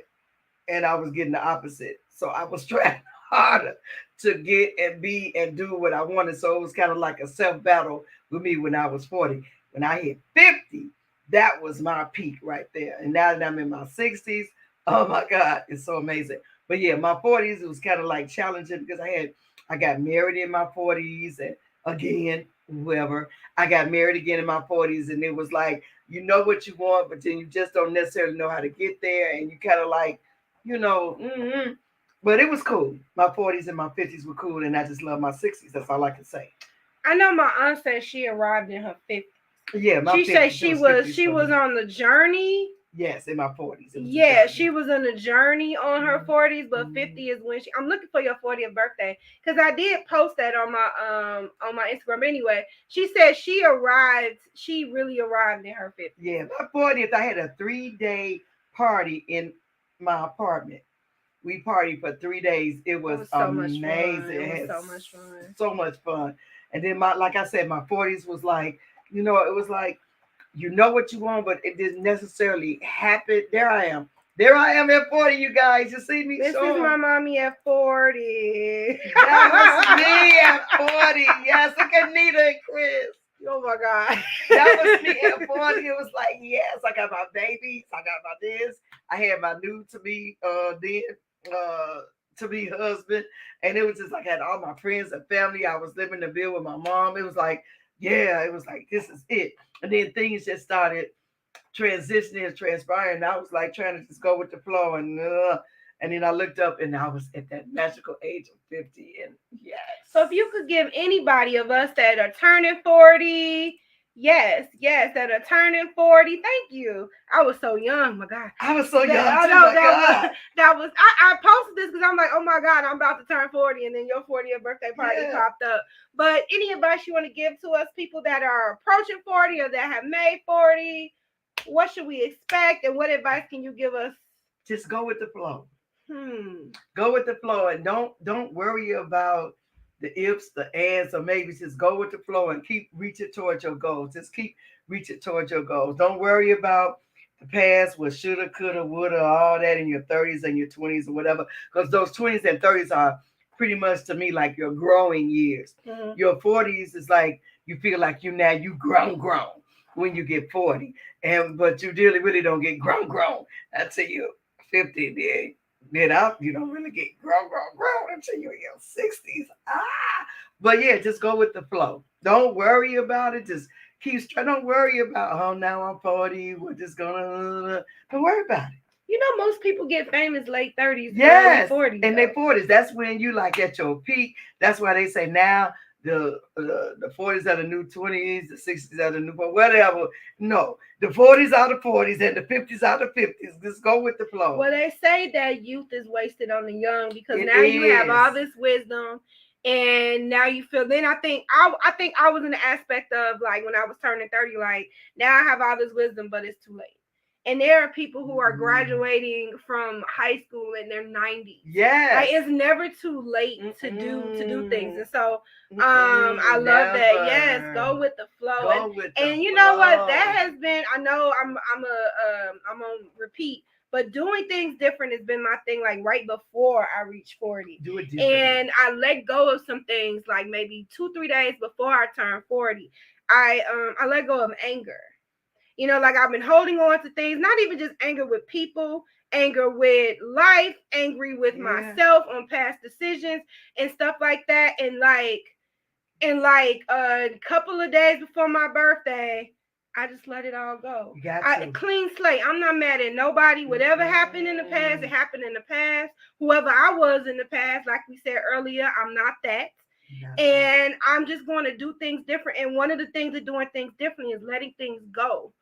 and I was getting the opposite. So I was trying harder to get and be and do what I wanted. So it was kind of like a self-battle with me when I was 40. When I hit 50, that was my peak right there. And now that I'm in my 60s, oh my God, it's so amazing. But yeah, my 40s, it was kind of like challenging because I got married in my 40s and again, whoever. I got married again in my 40s and it was like, you know what you want, but then you just don't necessarily know how to get there. And you kind of like, you know, but it was cool. My 40s and my 50s were cool. And I just love my 60s. That's all I can say. I know my aunt said she arrived in her 50s. Yeah, she said she was on the journey. Yes, in my 40s. Yeah, she was on a journey on her 40s, but 50 is when I'm looking for your 40th birthday because I did post that on my Instagram anyway. She said she really arrived in her 50s. Yeah, my 40th, I had a 3-day party in my apartment. We partied for 3 days. It was so amazing. It was so much fun. So much fun. And then like I said, my 40s was like, you know, it was like, you know what you want, but it didn't necessarily happen. There I am at 40, you guys. You see me? This is my mommy at 40. That was me at 40. Yes, look at Nita and Chris. Oh my God. That was me at 40. It was like, yes, I got my babies. I got my this. I had my new to be husband. And it was just like I had all my friends and family. I was living in the bill with my mom. It was like, yeah, it was like, this is it. And then things just started transitioning and transpiring. I was like trying to just go with the flow. And then I looked up and I was at that magical age of 50. And yes. So if you could give anybody of us that are turning 40, Yes, that are turning 40. Thank you. I was so young, my God. I was so young too, that was I posted this because I'm like, oh my God, I'm about to turn 40, and then your 40th birthday party popped up. But any advice you want to give to us, people that are approaching 40 or that have made 40, what should we expect, and what advice can you give us? Just go with the flow. Go with the flow, and don't worry about the ifs, the ands, or maybe. Just go with the flow and keep reaching towards your goals. Just keep reaching towards your goals. Don't worry about the past, what shoulda, coulda, woulda, all that in your 30s and your 20s or whatever, because those 20s and 30s are pretty much to me like your growing years. Your 40s is like you feel like you grown when you get 40, but you really don't get grown until you're 50. Then you don't really get grown until you're in your 60s. But yeah, just go with the flow. Don't worry about it. Just don't worry about, oh, now I'm 40. We're just gonna, don't worry about it. You know, most people get famous late 30s, yes, early 40s. In their 40s. That's when you like at your peak. That's why they say now the 40s are the new 20s, the 60s are the new, whatever. No, the 40s are the 40s and the 50s are the 50s. Just go with the flow. Well, they say that youth is wasted on the young because now you have all this wisdom, and now you feel. Then I think I was in the aspect of like when I was turning 30, like now I have all this wisdom, but it's too late. And there are people who are graduating from high school in their 90s. Yes. Like it's never too late to do things. And so I love that. Yes, go with the flow. And you know what? That has been, I know I'm on repeat, but doing things different has been my thing, like right before I reached 40. Do it different. And I let go of some things like maybe 2-3 days before I turned 40. I let go of anger. You know, like I've been holding on to things, not even just anger with people, anger with life, angry with myself on past decisions and stuff like that. And like a couple of days before my birthday, I just let it all go. Clean slate. I'm not mad at nobody. Whatever happened in the past, it happened in the past. Whoever I was in the past, like we said earlier, I'm not that. And I'm just going to do things different. And one of the things of doing things differently is letting things go.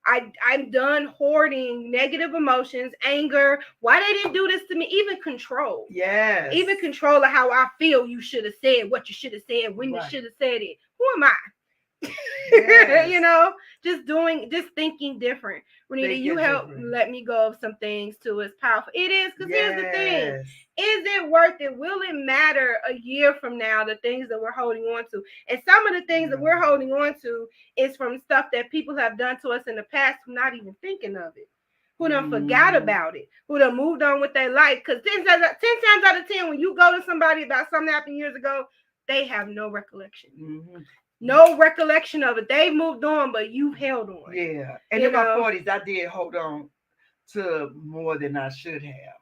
I'm done hoarding negative emotions, anger. Why they didn't do this to me? Even control. Yes. Even control of how I feel. You should have said what you should have said when you should have said it. Who am I? Yes. You know, just thinking different. Renita, you help let me go of some things too. It's powerful. It is, because here's the thing. Is it worth it? Will it matter a year from now, the things that we're holding on to? And some of the things that we're holding on to is from stuff that people have done to us in the past who not even thinking of it, who done forgot about it, who done moved on with their life. Because 10 times out of 10, when you go to somebody about something that happened years ago, they have no recollection. No recollection of it. They moved on, but you've held on. Yeah. And in my 40s, I did hold on to more than I should have.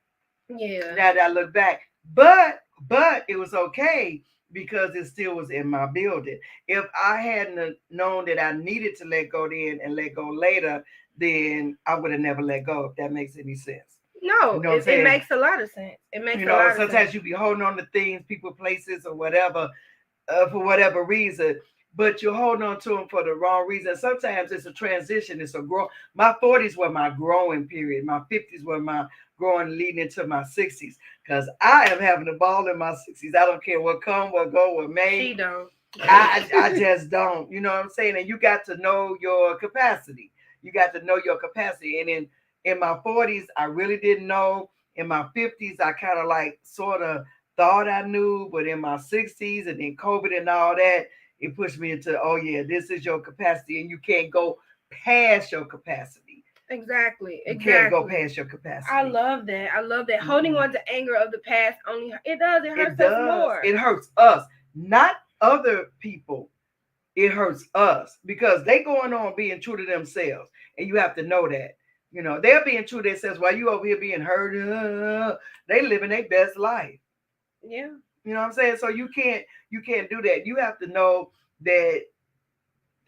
Yeah. Now that I look back. But it was okay because it still was in my building. If I hadn't known that I needed to let go then and let go later, then I would have never let go, if that makes any sense. No, you know it makes a lot of sense. It makes a lot of sense. Sometimes you be holding on to things, people, places, or whatever, for whatever reason. But you're holding on to them for the wrong reason. Sometimes it's a transition. It's a growth. My 40s were my growing period. My 50s were my growing leading into my 60s. Because I am having a ball in my 60s. I don't care what come, what go, what may. She don't. I just don't. You know what I'm saying? And you got to know your capacity. You got to know your capacity. And in my 40s, I really didn't know. In my 50s, I kind of like sort of thought I knew. But in my 60s and then COVID and all that, it pushed me into, oh yeah, this is your capacity, and you can't go past your capacity. Exactly. You can't go past your capacity. I love that. Holding on to anger of the past it hurts us more. It hurts us, not other people. It hurts us because they going on being true to themselves, and you have to know that. You know, they're being true to themselves while you over here being hurt. They living their best life. Yeah. You know what I'm saying? So you can't do that. You have to know that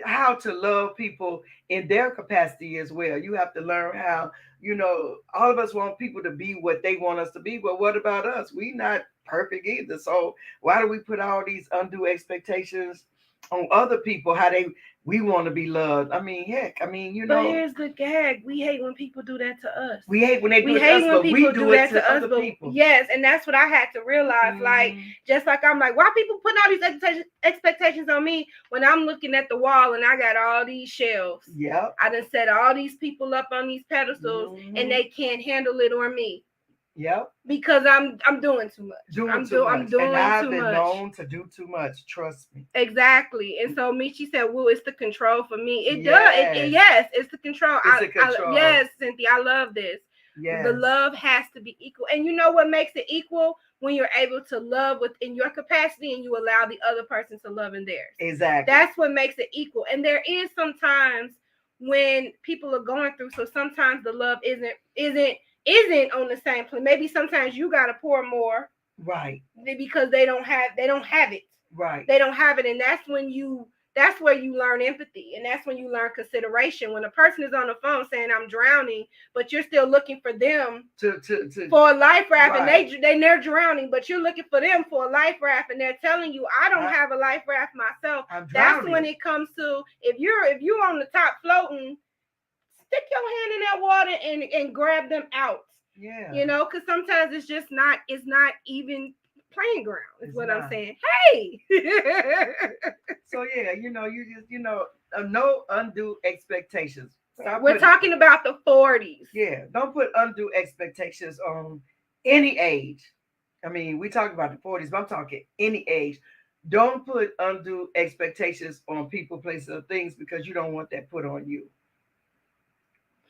how to love people in their capacity as well. You have to learn how, all of us want people to be what they want us to be, but what about us? We not perfect either. So why do we put all these undue expectations on other people, how we want to be loved. I mean, heck, I mean, you know. But here's the gag: we hate when people do that to us. We hate when they do it to us, but we do it to other people. Yes, and that's what I had to realize. Like, just like I'm like, why people putting all these expectations on me when I'm looking at the wall and I got all these shelves. Yep. I done set all these people up on these pedestals and they can't handle it on me. Yep. Because I'm doing too much. I'm doing and I've too been much. known to do too much. Trust me. Exactly. And so she said, "Well, it's the control for me." It Yes. does. Yes, it's the control. It's the control. Yes, Cynthia, I love this. Yes. The love has to be equal. And you know what makes it equal? When you're able to love within your capacity and you allow the other person to love in theirs. Exactly. That's what makes it equal. And there is sometimes when people are going through, so sometimes the love isn't on the same plane. Maybe sometimes you gotta pour more, right? Because they don't have it, right? They don't have it, and that's where you learn empathy, and that's when you learn consideration. When a person is on the phone saying I'm drowning, but you're still looking for them for a life raft, right. and they're drowning, but you're looking for them for a life raft, and they're telling you I don't have a life raft myself. That's when it comes to if you're on the top floating. Stick your hand in that water and grab them out. Yeah. You know, because sometimes it's not even playing ground, is what I'm saying. Hey. So yeah, you just, no undue expectations. We're talking about the 40s. Yeah. Don't put undue expectations on any age. I mean, we talk about the 40s, but I'm talking any age. Don't put undue expectations on people, places, or things because you don't want that put on you.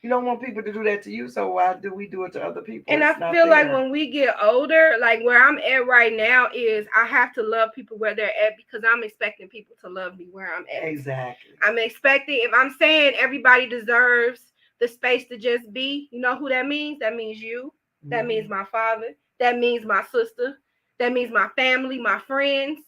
You don't want people to do that to you, so why do we do it to other people? And I feel like when we get older, like where I'm at right now is I have to love people where they're at because I'm expecting people to love me where I'm at. Exactly. I'm expecting, if I'm saying everybody deserves the space to just be, you know who that means? That means you. That means my father. That means my sister. That means my family, my friends.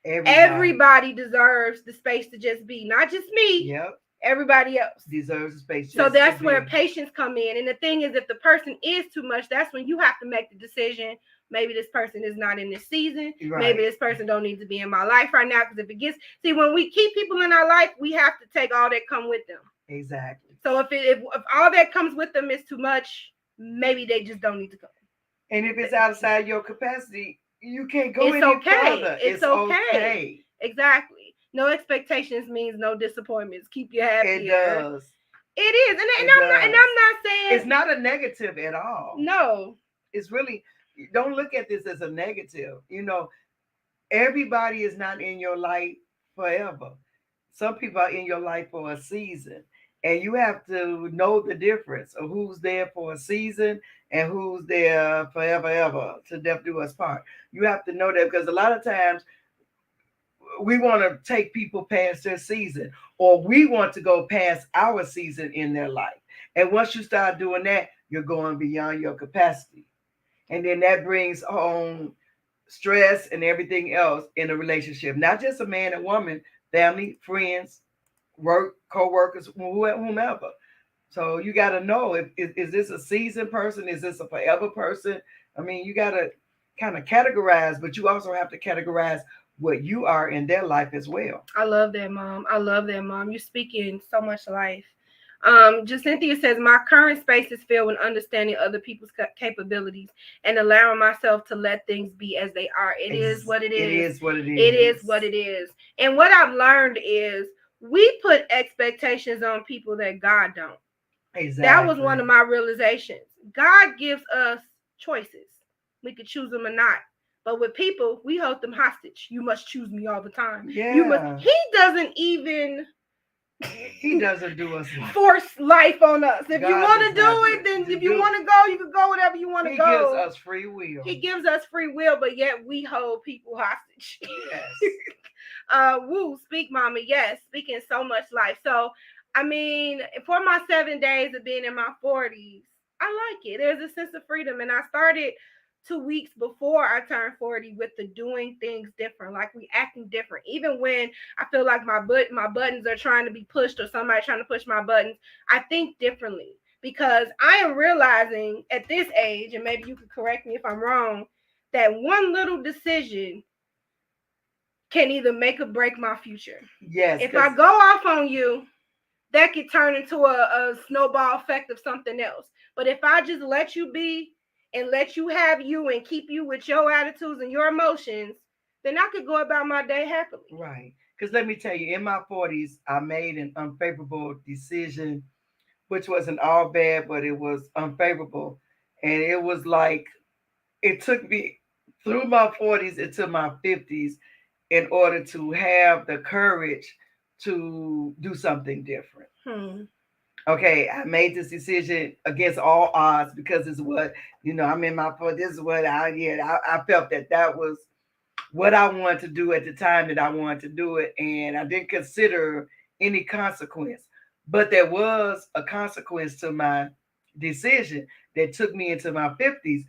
Everybody deserves the space to just be, not just me. Yep. Everybody else deserves space. So that's where patience come in. And the thing is, if the person is too much, that's when you have to make the decision. Maybe this person is not in this season. Right. Maybe this person don't need to be in my life right now. Because if it gets, when we keep people in our life, we have to take all that come with them. Exactly. So if all that comes with them is too much, maybe they just don't need to go. And if it's outside your capacity, you can't go any further. It's okay. Exactly. No expectations means no disappointments. Keep you happy. It does. It is. And I'm not saying it's not a negative at all. No. It's really, don't look at this as a negative. Everybody is not in your life forever. Some people are in your life for a season. And you have to know the difference of who's there for a season and who's there forever, ever, to death do us part. You have to know that because a lot of times we want to take people past their season, or we want to go past our season in their life. And once you start doing that, you're going beyond your capacity. And then that brings home stress and everything else in a relationship, not just a man and woman, family, friends, work, co-workers, whomever. So you got to know, is this a seasoned person? Is this a forever person? I mean, you got to kind of categorize, but you also have to categorize what you are in their life as well. I love that, Mom. You're speaking so much life. Cynthia says, my current space is filled with understanding other people's capabilities and allowing myself to let things be as they are. It is what it is. It is what it is. It is what it is. And what I've learned is we put expectations on people that God don't. Exactly. That was one of my realizations. God gives us choices. We could choose them or not. But with people, we hold them hostage. You must choose me all the time. Yeah. He doesn't even... He doesn't do us force life on us. If you want to do it, then if you want to go, you can go whatever you want to go. He gives us free will. He gives us free will, but yet we hold people hostage. Yes. Woo, speak, Mama. Yes, speaking so much life. So, I mean, for my 7 days of being in my 40s, I like it. There's a sense of freedom, and I started 2 weeks before I turned 40 with the doing things different, like we acting different. Even when I feel like my buttons are trying to be pushed or somebody trying to push my buttons, I think differently because I am realizing at this age, and maybe you could correct me if I'm wrong, that one little decision can either make or break my future. Yes. If I go off on you, that could turn into a snowball effect of something else. But if I just let you be and let you have you and keep you with your attitudes and your emotions, then I could go about my day happily. Right. Because let me tell you, in my 40s, I made an unfavorable decision, which wasn't all bad, but it was unfavorable. And it was like, it took me through my 40s into my 50s in order to have the courage to do something different. Okay, I made this decision against all odds because it's what, I'm in my 40s. This is what I felt that was what I wanted to do at the time that I wanted to do it. And I didn't consider any consequence. But there was a consequence to my decision that took me into my 50s.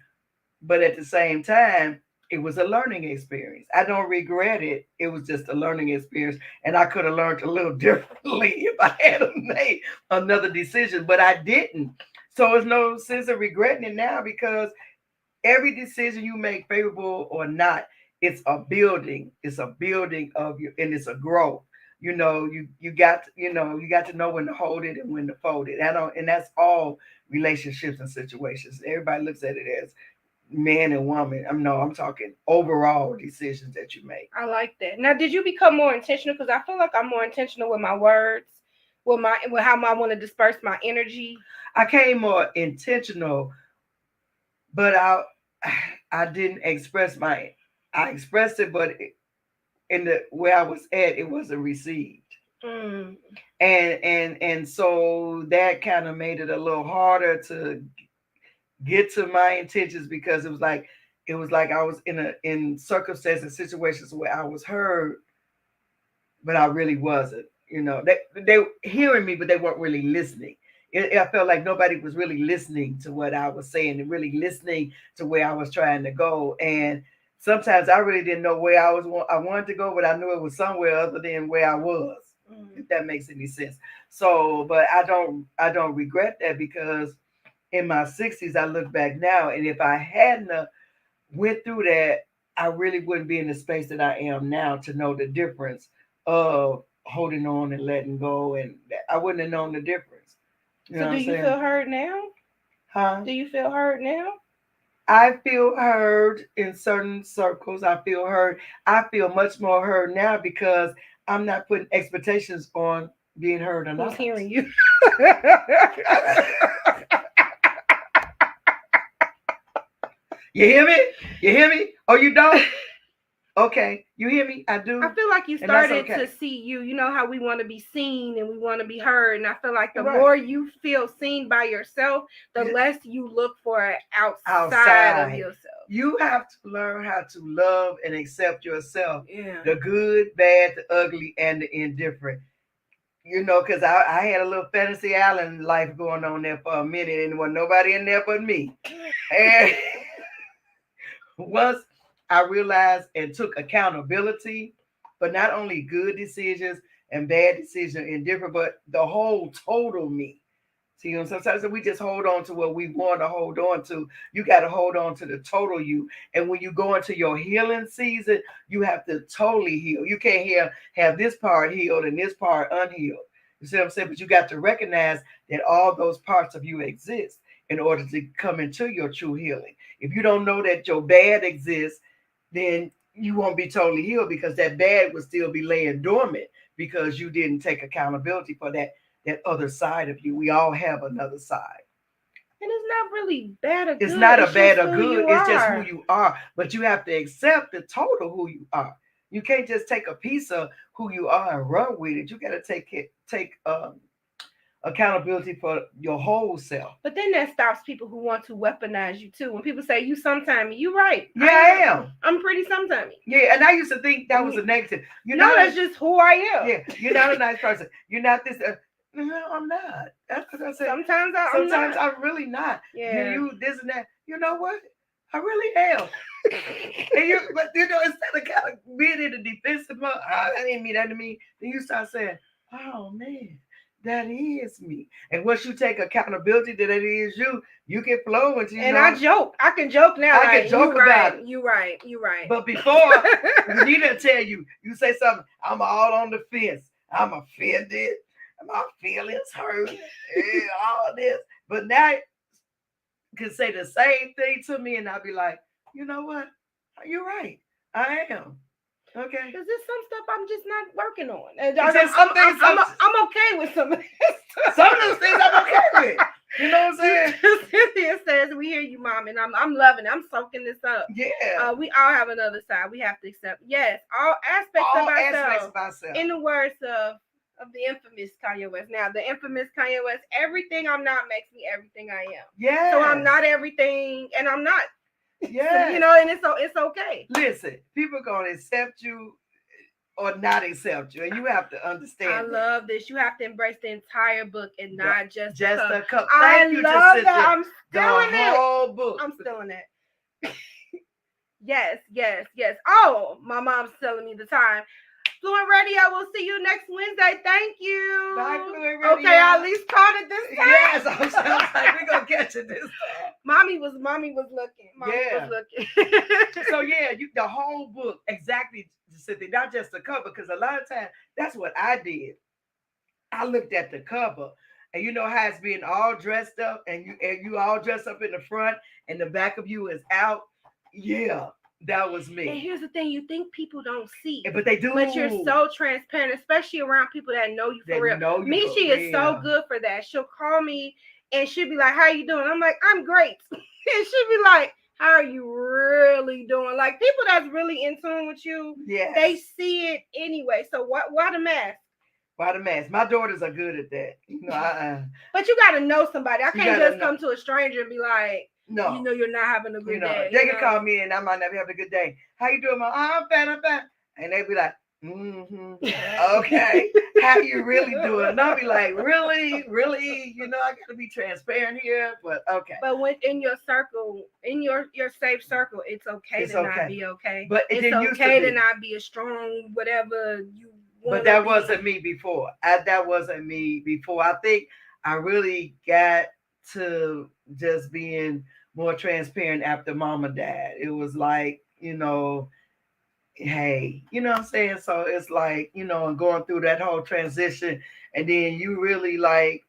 But at the same time, it was a learning experience. I don't regret it. It was just a learning experience. And I could have learned a little differently if I had made another decision, but I didn't. So there's no sense of regretting it now, because every decision you make, favorable or not, it's a building. It's a building of you, and it's a growth. You got to know when to hold it and when to fold it. And that's all relationships and situations. Everybody looks at it as man and woman. I'm talking overall decisions that you make. I like that. Now, did you become more intentional? Because I feel like I'm more intentional with my words, with how I want to disperse my energy. I came more intentional, but I didn't express I expressed it, but in the where I was at, it wasn't received. And so that kind of made it a little harder to get to my intentions, because it was like I was in circumstances and situations where I was heard, but I really wasn't. They were hearing me, but they weren't really listening. I felt like nobody was really listening to what I was saying and really listening to where I was trying to go. And sometimes I really didn't know where I wanted to go, but I knew it was somewhere other than where I was. If that makes any sense. So, but I don't regret that, because in my 60s, I look back now, and if I hadn't went through that, I really wouldn't be in the space that I am now to know the difference of holding on and letting go, and I wouldn't have known the difference. So do you feel heard now? Huh? Do you feel heard now? I feel heard in certain circles. I feel heard. I feel much more heard now, because I'm not putting expectations on being heard or not. Who's hearing you? You hear me? You hear me? Oh, you don't? Okay. You hear me? I do. I feel like you started to see you. You know how we want to be seen and we want to be heard. And I feel like the more you feel seen by yourself, the less you look for it outside of yourself. You have to learn how to love and accept yourself. Yeah. The good, bad, the ugly, and the indifferent. Because I had a little fantasy island life going on there for a minute, and there wasn't nobody in there but me. And once I realized and took accountability for not only good decisions and bad decisions, indifferent, but the whole total me. See, sometimes we just hold on to what we want to hold on to. You got to hold on to the total you. And when you go into your healing season, you have to totally heal. You can't have this part healed and this part unhealed. You see what I'm saying? But you got to recognize that all those parts of you exist in order to come into your true healing. If you don't know that your bad exists, then you won't be totally healed, because that bad will still be laying dormant because you didn't take accountability for that other side of you. We all have another side. And it's not really bad or good. It's not a bad or good. It's just who you are. But you have to accept the total who you are. You can't just take a piece of who you are and run with it. You got to take accountability for your whole self. But then that stops people who want to weaponize you too. When people say you sometime, you're right. Yeah, I am. I'm pretty sometime. Yeah, and I used to think that was a negative. That's just who I am. Yeah, you're not a nice person. You're not this. No, I'm not. That's what I said. Sometimes I'm really not. Yeah. You this and that. You know what? I really am. But instead of kind of being in the defensive mode, I didn't mean that to me. Then you start saying, "Oh man, That is me. And once you take accountability that it is you, you can flow into. And I joke. I can joke now. I can joke about it. You right. But before, we need to tell you, you say something, I'm all on the fence. I'm offended. My feelings hurt. All this. But now you can say the same thing to me, and I'll be like, you know what? You're right. I am. Okay. Because there's some stuff I'm just not working on. And I'm okay with some of this. Some of those things I'm okay with. You know what I'm saying? Cynthia says, we hear you, Mom, and I'm loving it. I'm soaking this up. Yeah. We all have another side. We have to accept. Yes, all aspects of ourselves. In the words of the infamous Kanye West. Now, the infamous Kanye West, everything I'm not makes me everything I am. Yeah. So I'm not everything, and I'm not. Yeah. So, you know, and it's okay. Listen, people gonna accept you or not accept you, and you have to understand. I love this. You have to embrace the entire book and not just the cup. Thank you, love that. I'm stealing the whole book. I'm stealing it. Yes. Oh, my mom's telling me the time. FluentRadio, we'll see you next Wednesday. Thank you. Bye, FluentRadio. Okay, I at least caught it this time. Yes, I'm like, we're gonna catch it this time. Mommy was looking. Mommy was looking. So yeah, the whole book, exactly, Cynthia, not just the cover, because a lot of times that's what I did. I looked at the cover, and you know how it's being all dressed up, and you all dressed up in the front, and the back of you is out. Yeah. That was me. And here's the thing: you think people don't see, but they do. But you're so transparent, especially around people that know you for real. Michi is so good for that. She'll call me and she'll be like, "How you doing?" I'm like, "I'm great," and she'll be like, "How are you really doing?" Like people that's really in tune with you, they see it anyway. So why the mask? Why the mask? My daughters are good at that. You know, But you got to know somebody. I can't just come to a stranger and be like, no, you know, you're not having a good day. They can call me and I might not be having a good day. How you doing, Mom? I'm fine. And they be like, okay. How you really doing? And I'll be like, really? You know, I got to be transparent here, but okay. But when in your circle, in your safe circle, it's okay to not be okay. But it's okay to not be a strong whatever you want. But that wasn't me before. That wasn't me before. I think I really got to just being more transparent after Mama died. It was like, you know, hey, you know what I'm saying? So it's like, you know, and going through that whole transition, and then you really like,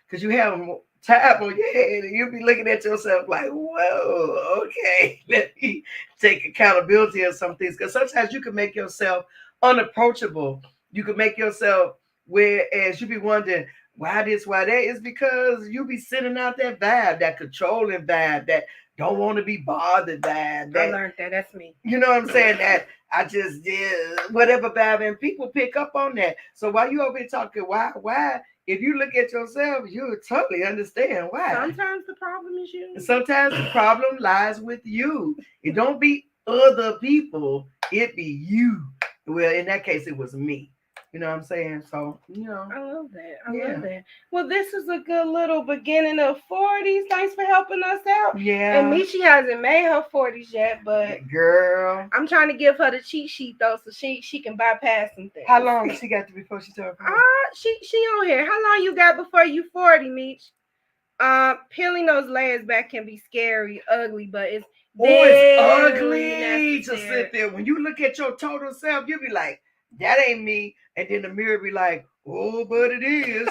because you have time on your head and you'll be looking at yourself like, whoa, okay, let me take accountability of some things. Because sometimes you can make yourself unapproachable. You can make yourself, whereas you be wondering, why this, why that? Is because you be sending out that vibe, that controlling vibe, that don't want to be bothered vibe. I learned that. That's me. You know what I'm saying? That I just did whatever vibe, and people pick up on that. So while you over here talking, why? If you look at yourself, you'll totally understand why. Sometimes the problem is you. Sometimes the problem lies with you. It don't be other people. It be you. Well, in that case, it was me. You know what I'm saying? So, you know. I love that. I love that. Well, this is a good little beginning of 40s. Thanks for helping us out. Yeah. And Michi hasn't made her 40s yet, but girl, I'm trying to give her the cheat sheet though, so she can bypass some things. How long she got to before she turned 40? She on here. How long you got before you 40, Meech? Peeling those layers back can be scary, ugly, but it's ugly to sit there. When you look at your total self, you be like, that ain't me. And then the mirror be like, oh, but it is.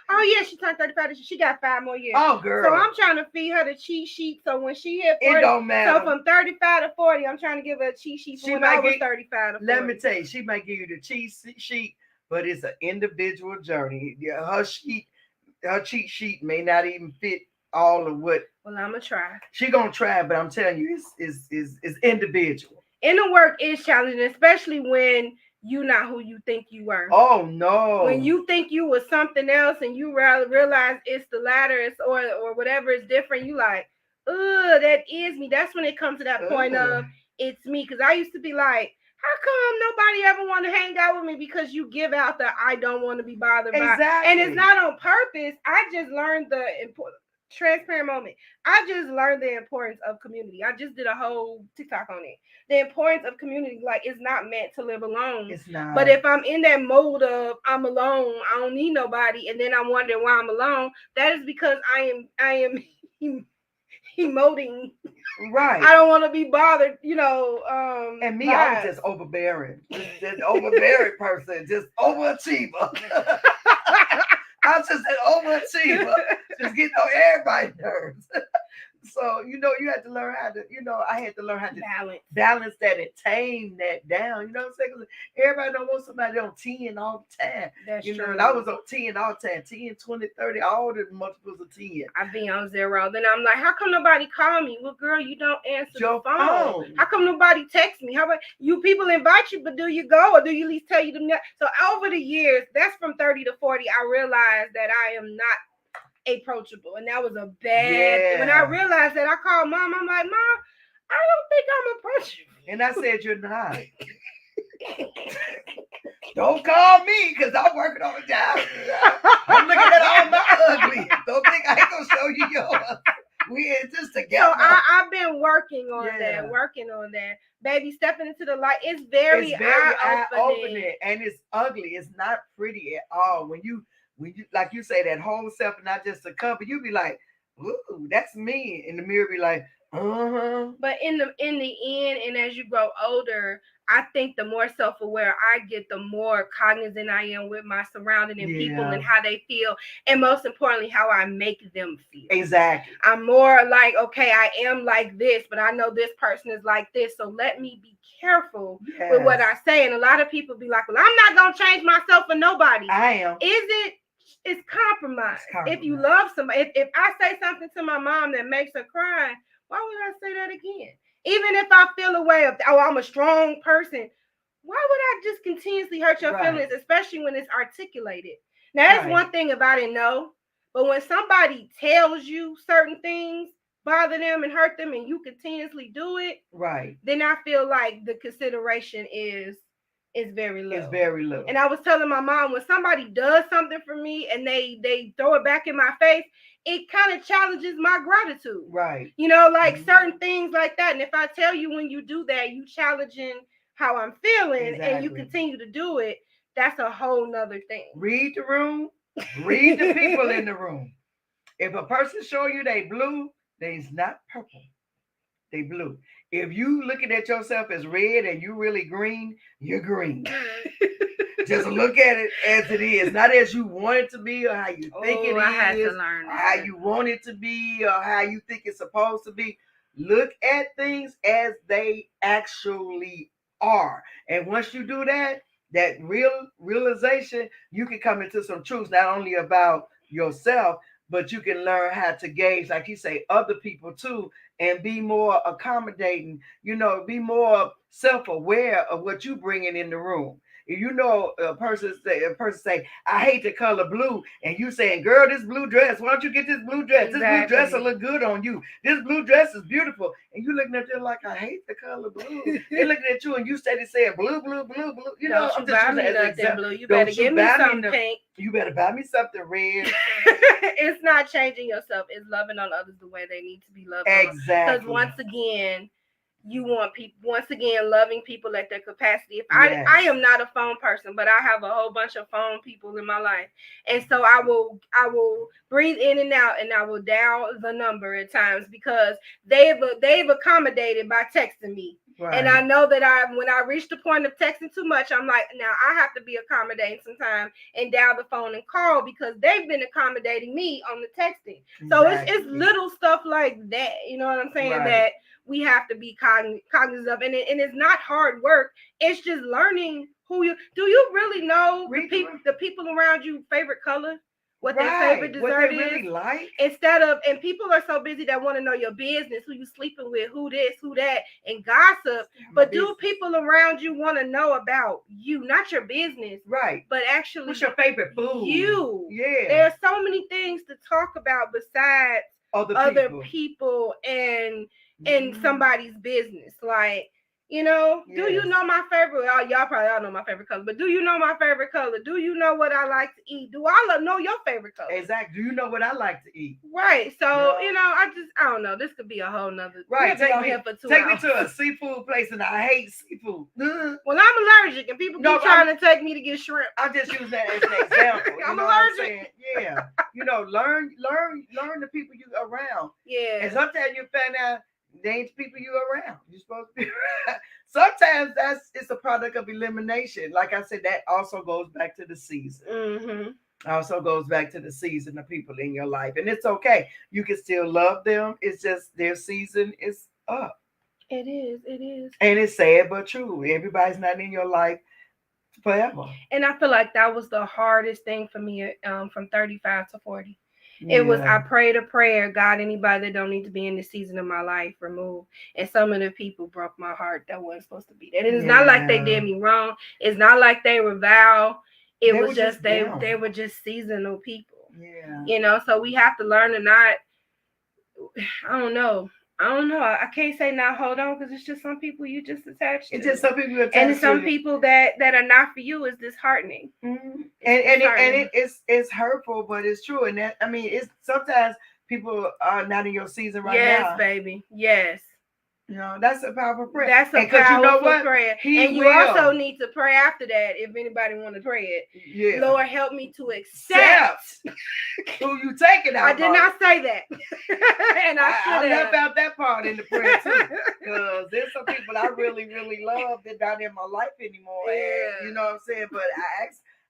Oh, yeah, she turned 35. She got 5 more years. Oh, girl. So I'm trying to feed her the cheat sheet. So when she hit 40, it don't matter. So from 35 to 40, I'm trying to give her a cheat sheet for when I was 35 to 40. Let me tell you, she might give you the cheat sheet, but it's an individual journey. Yeah, her cheat sheet may not even fit all of what. Well, I'm going to try. She going to try, but I'm telling you, it's individual. Inner work is challenging, especially when you're not who you think you were. Oh, no. When you think you was something else and you realize it's the latter or whatever is different, you like, that is me. That's when it comes to that point of it's me. Because I used to be like, how come nobody ever want to hang out with me? Because you give out the I don't want to be bothered by. Exactly. And it's not on purpose. I just learned transparent moment. I just learned the importance of community. I just did a whole TikTok on it. The importance of community, like it's not meant to live alone. It's not. But if I'm in that mode of I'm alone, I don't need nobody, and then I'm wondering why I'm alone, that is because I am emoting. Right. I don't want to be bothered, And me, I was just overbearing. Just overbearing person, just overachiever. I was just an overachiever, just getting on everybody's nerves. So, you had to learn how to, I had to learn how to balance that and tame that down. You know what I'm saying? 'Cause everybody don't want somebody on 10 all the time. That's true. And I was on 10 all the time, 10, 20, 30, all the multiples of 10. I've been on 0. Then I'm like, how come nobody call me? Well, girl, you don't answer Your the phone. phone. How come nobody text me? How about you people invite you, but do you go or do you at least tell you them? So over the years, that's from 30 to 40, I realized that I am not approachable, and that was a bad. When I realized that, I called Mom. I'm like, Mom, I don't think I'm approachable. And I said, you're not. Don't call me because I'm working on a job. I'm looking at all my ugly. Don't think I ain't gonna show you yours. We in this together. So I've been working on that. Baby, stepping into the light. It's very eye-opening. And it's ugly. It's not pretty at all. When you like you say that whole self and not just a cover, you be like, ooh, that's me. In the mirror be like, But in the end, and as you grow older, I think the more self-aware I get, the more cognizant I am with my surrounding and people and how they feel, and most importantly, how I make them feel. Exactly. I'm more like, okay, I am like this, but I know this person is like this, so let me be careful with what I say. And a lot of people be like, well, I'm not gonna change myself for nobody. I am. It's compromise. If you love somebody, if I say something to my mom that makes her cry, why would I say that again? Even if I feel a way of, I'm a strong person, why would I just continuously hurt your feelings, especially when it's articulated? Now, that's one thing if I didn't know, but when somebody tells you certain things bother them and hurt them and you continuously do it, then I feel like the consideration is very low. It's very low. And I was telling my mom, when somebody does something for me and they throw it back in my face, it kind of challenges my gratitude. Right. Certain things like that. And if I tell you when you do that, you challenging how I'm feeling and you continue to do it, that's a whole nother thing. Read the room. Read the people in the room. If a person show you they blue, they's not purple. They blue. If you looking at yourself as red and you really green, you're green. Just look at it as it is, not as you want it to be or how you think it is, I had to learn that. how you want it to be or how you think it's supposed to be. Look at things as they actually are. And once you do that, that realization, you can come into some truths, not only about yourself, but you can learn how to gauge, like you say, other people too, and be more accommodating, be more self-aware of what you bringing in the room. If a person say, I hate the color blue, and you saying, girl, this blue dress, why don't you get this blue dress? Exactly. This blue dress will look good on you. This blue dress is beautiful. And you looking at them like, I hate the color blue. They're looking at you and you steady saying blue, blue, blue, blue. I'm just buy me nothing blue. You better give me something pink. You better buy me something red. It's not changing yourself. It's loving on others the way they need to be loved. Exactly. Because once again, you want people, loving people at their capacity. If I am not a phone person, but I have a whole bunch of phone people in my life. And so I will breathe in and out, and I will dial the number at times because they've accommodated by texting me. Right. And I know that when I reach the point of texting too much, I'm like, now I have to be accommodating sometimes and dial the phone and call because they've been accommodating me on the texting. Exactly. So it's little stuff like that. You know what I'm saying? Right. That we have to be cognizant of. And it's not hard work. It's just learning do you really know the people around you favorite color? What their favorite dessert what they really like. And people are so busy that want to know your business, who you sleeping with, who this, who that, and gossip. But do people around you want to know about you, not your business, right? But actually, what's your favorite food? You, There's so many things to talk about besides other people and somebody's business. Like, You know, Yes. do you know my favorite? Oh, y'all probably all know my favorite color, but do you know my favorite color? Do you know what I like to eat? Do I know your favorite color? Exactly. Do you know what I like to eat? Right. So, Yeah. you know, I don't know. This could be a whole nother. Right. We'll be on Take here for 2 me hours. to a seafood place, and I hate seafood. Well, I'm allergic, and people keep trying to take me to get shrimp. I'm just using that as an example. I'm know allergic. What I'm saying? Yeah. You know, learn the people you around. Yeah. And sometimes you find out they ain't the people you around. You're supposed to be around. Sometimes it's a product of elimination. Like I said, that also goes back to the season. Mm-hmm. Also goes back to the season of people in your life. And it's okay. You can still love them. It's just their season is up. It is. It is. And it's sad but true. Everybody's not in your life forever. And I feel like that was the hardest thing for me from 35 to 40. It was, I prayed a prayer, God, anybody that don't need to be in this season of my life, remove. And some of the people broke my heart that wasn't supposed to be there. And it's not like they did me wrong. It's not like they were vile. It was just they were just seasonal people. Yeah. You know, so we have to learn to not, I don't know. I can't say not hold on, because it's just some people you just attached to. It's just some people you attached to. And some people that are not for you is disheartening. Mm-hmm. And it's hurtful, but it's true. And that, I mean, it's sometimes people are not in your season right now. Yes, baby. Yes. You know, that's a powerful prayer. That's a powerful prayer. And you also need to pray after that if anybody want to pray it. Yeah. Lord, help me to accept who you taking out. I did not say that. And I left out that part in the prayer too. Because there's some people I really, really love that not in my life anymore. Yeah. And you know what I'm saying? But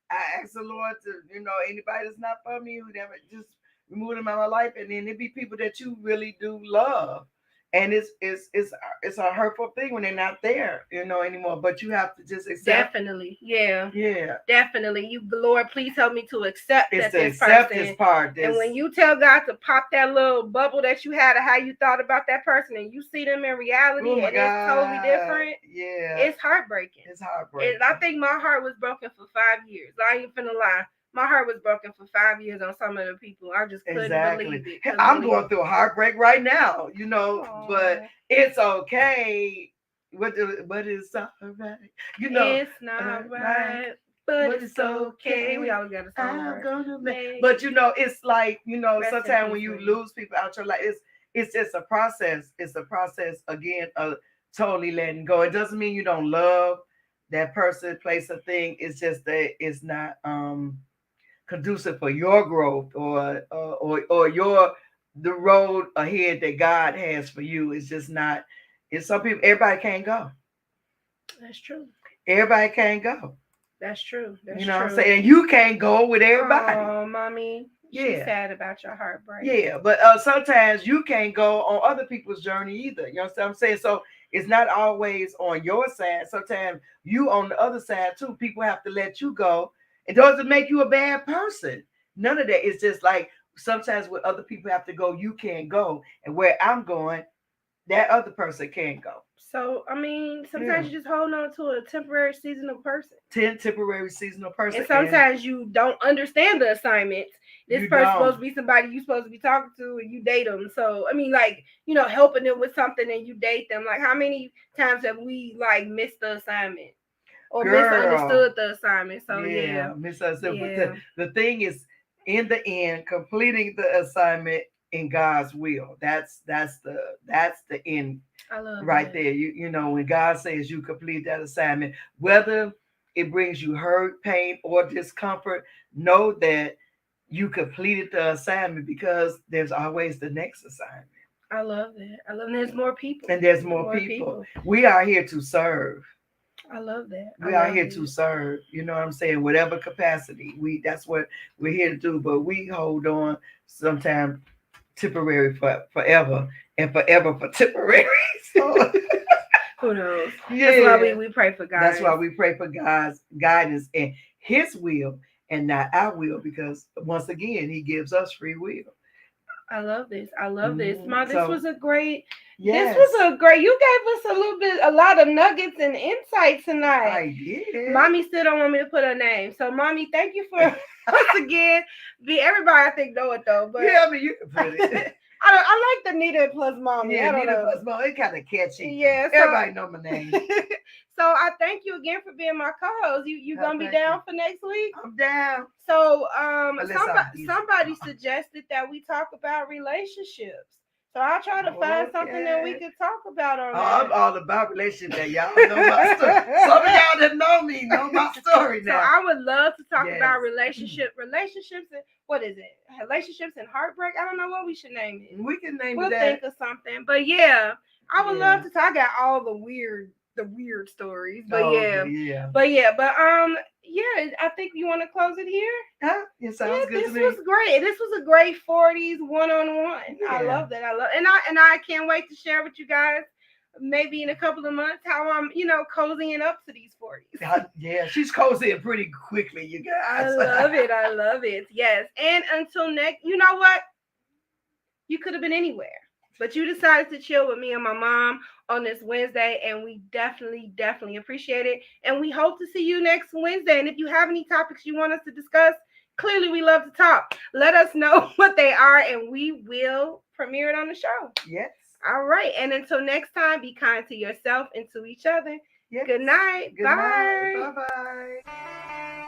I ask the Lord to, you know, anybody that's not for me, who never just remove them out of my life. And then it be people that you really do love. And it's a hurtful thing when they're not there, you know, anymore. But you have to just accept. Definitely, yeah, yeah, definitely. You, Lord, please help me to accept it's that to this accept person. This part. And when you tell God to pop that little bubble that you had of how you thought about that person, and you see them in reality, and it's totally different. Yeah, it's heartbreaking. It's heartbreaking. I think my heart was broken for 5 years. I ain't finna lie. My heart was broken for 5 years on some of the people. I just couldn't believe it. I'm going through a heartbreak right now, you know, but it's okay. But it's all right. You know, it's not right, but it's okay. We always got a song. But you know, it's like, you know, sometimes when you lose people out your life, it's just a process. It's a process again of totally letting go. It doesn't mean you don't love that person, place, or thing. It's just that it's not conducive for your growth or the road ahead that God has for you. It's just not. It's some people. Everybody can't go. That's true. Everybody can't go. That's true. That's you know true. what I'm saying? You can't go with everybody. Oh, mommy. She's sad about your heartbreak. Yeah, but sometimes you can't go on other people's journey either. You know what I'm saying? So it's not always on your side. Sometimes you on the other side too. People have to let you go. It doesn't make you a bad person. None of that. It's just like sometimes when other people have to go, you can't go. And where I'm going, that other person can't go. So, I mean, sometimes you just hold on to a temporary seasonal person. Temporary seasonal person. And sometimes you don't understand the assignments. This person's supposed to be somebody you're supposed to be talking to, and you date them. So, I mean, like, you know, helping them with something and you date them. Like, how many times have we, like, missed the assignment? Or misunderstood the assignment. So misunderstood. Yeah. But the thing is, in the end, completing the assignment in God's will. That's the end. I love right there. You know, when God says you complete that assignment, whether it brings you hurt, pain, or discomfort, know that you completed the assignment, because there's always the next assignment. I love that. There's more people. And there's more people. We are here to serve. I love that. We are here to serve, you know what I'm saying? Whatever capacity, that's what we're here to do. But we hold on sometimes temporary for forever, and forever for temporary. So, who knows? Yeah. That's why we pray for God. That's why we pray for God's guidance and His will, and not our will, because once again, He gives us free will. I love this. I love this. Ma, this was a great. Yes. This was a great. You gave us a lot of nuggets and insight tonight. I did. Mommy still don't want me to put her name. So, Mommy, thank you for once again. Everybody I think know it though. But yeah, I mean, you can put it. I like the Nita plus Mommy. Yeah, I don't Nita know. plus Mommy. It's kind of catchy. Yeah, so, everybody know my name. So I thank you again for being my co-host. You gonna be down for next week? I'm down. So somebody suggested that we talk about relationships. So I'll try to find something that we could talk about on that. I'm all about relationships. That y'all know my story. Some of y'all that know me know my story now. So I would love to talk about relationships and what is it? Relationships and heartbreak. I don't know what we should name it. We can name it that. We'll think of something. But yeah, I would love to talk. I got all the weird stories. But I think you want to close it here. Huh? It sounds good to me. This was great. This was a great 40s one-on-one. Yeah. I love that. And I can't wait to share with you guys maybe in a couple of months how I'm, cozying up to these 40s. Yeah, she's cozying pretty quickly, you guys. I love it. Yes. And until next, you know what? You could have been anywhere, but you decided to chill with me and my mom on this Wednesday, and we definitely appreciate it. And we hope to see you next Wednesday. And if you have any topics you want us to discuss, clearly we love to talk. Let us know what they are, and we will premiere it on the show. Yes. All right. And until next time, be kind to yourself and to each other. Yes. Good night. Good Bye. Night. Bye-bye.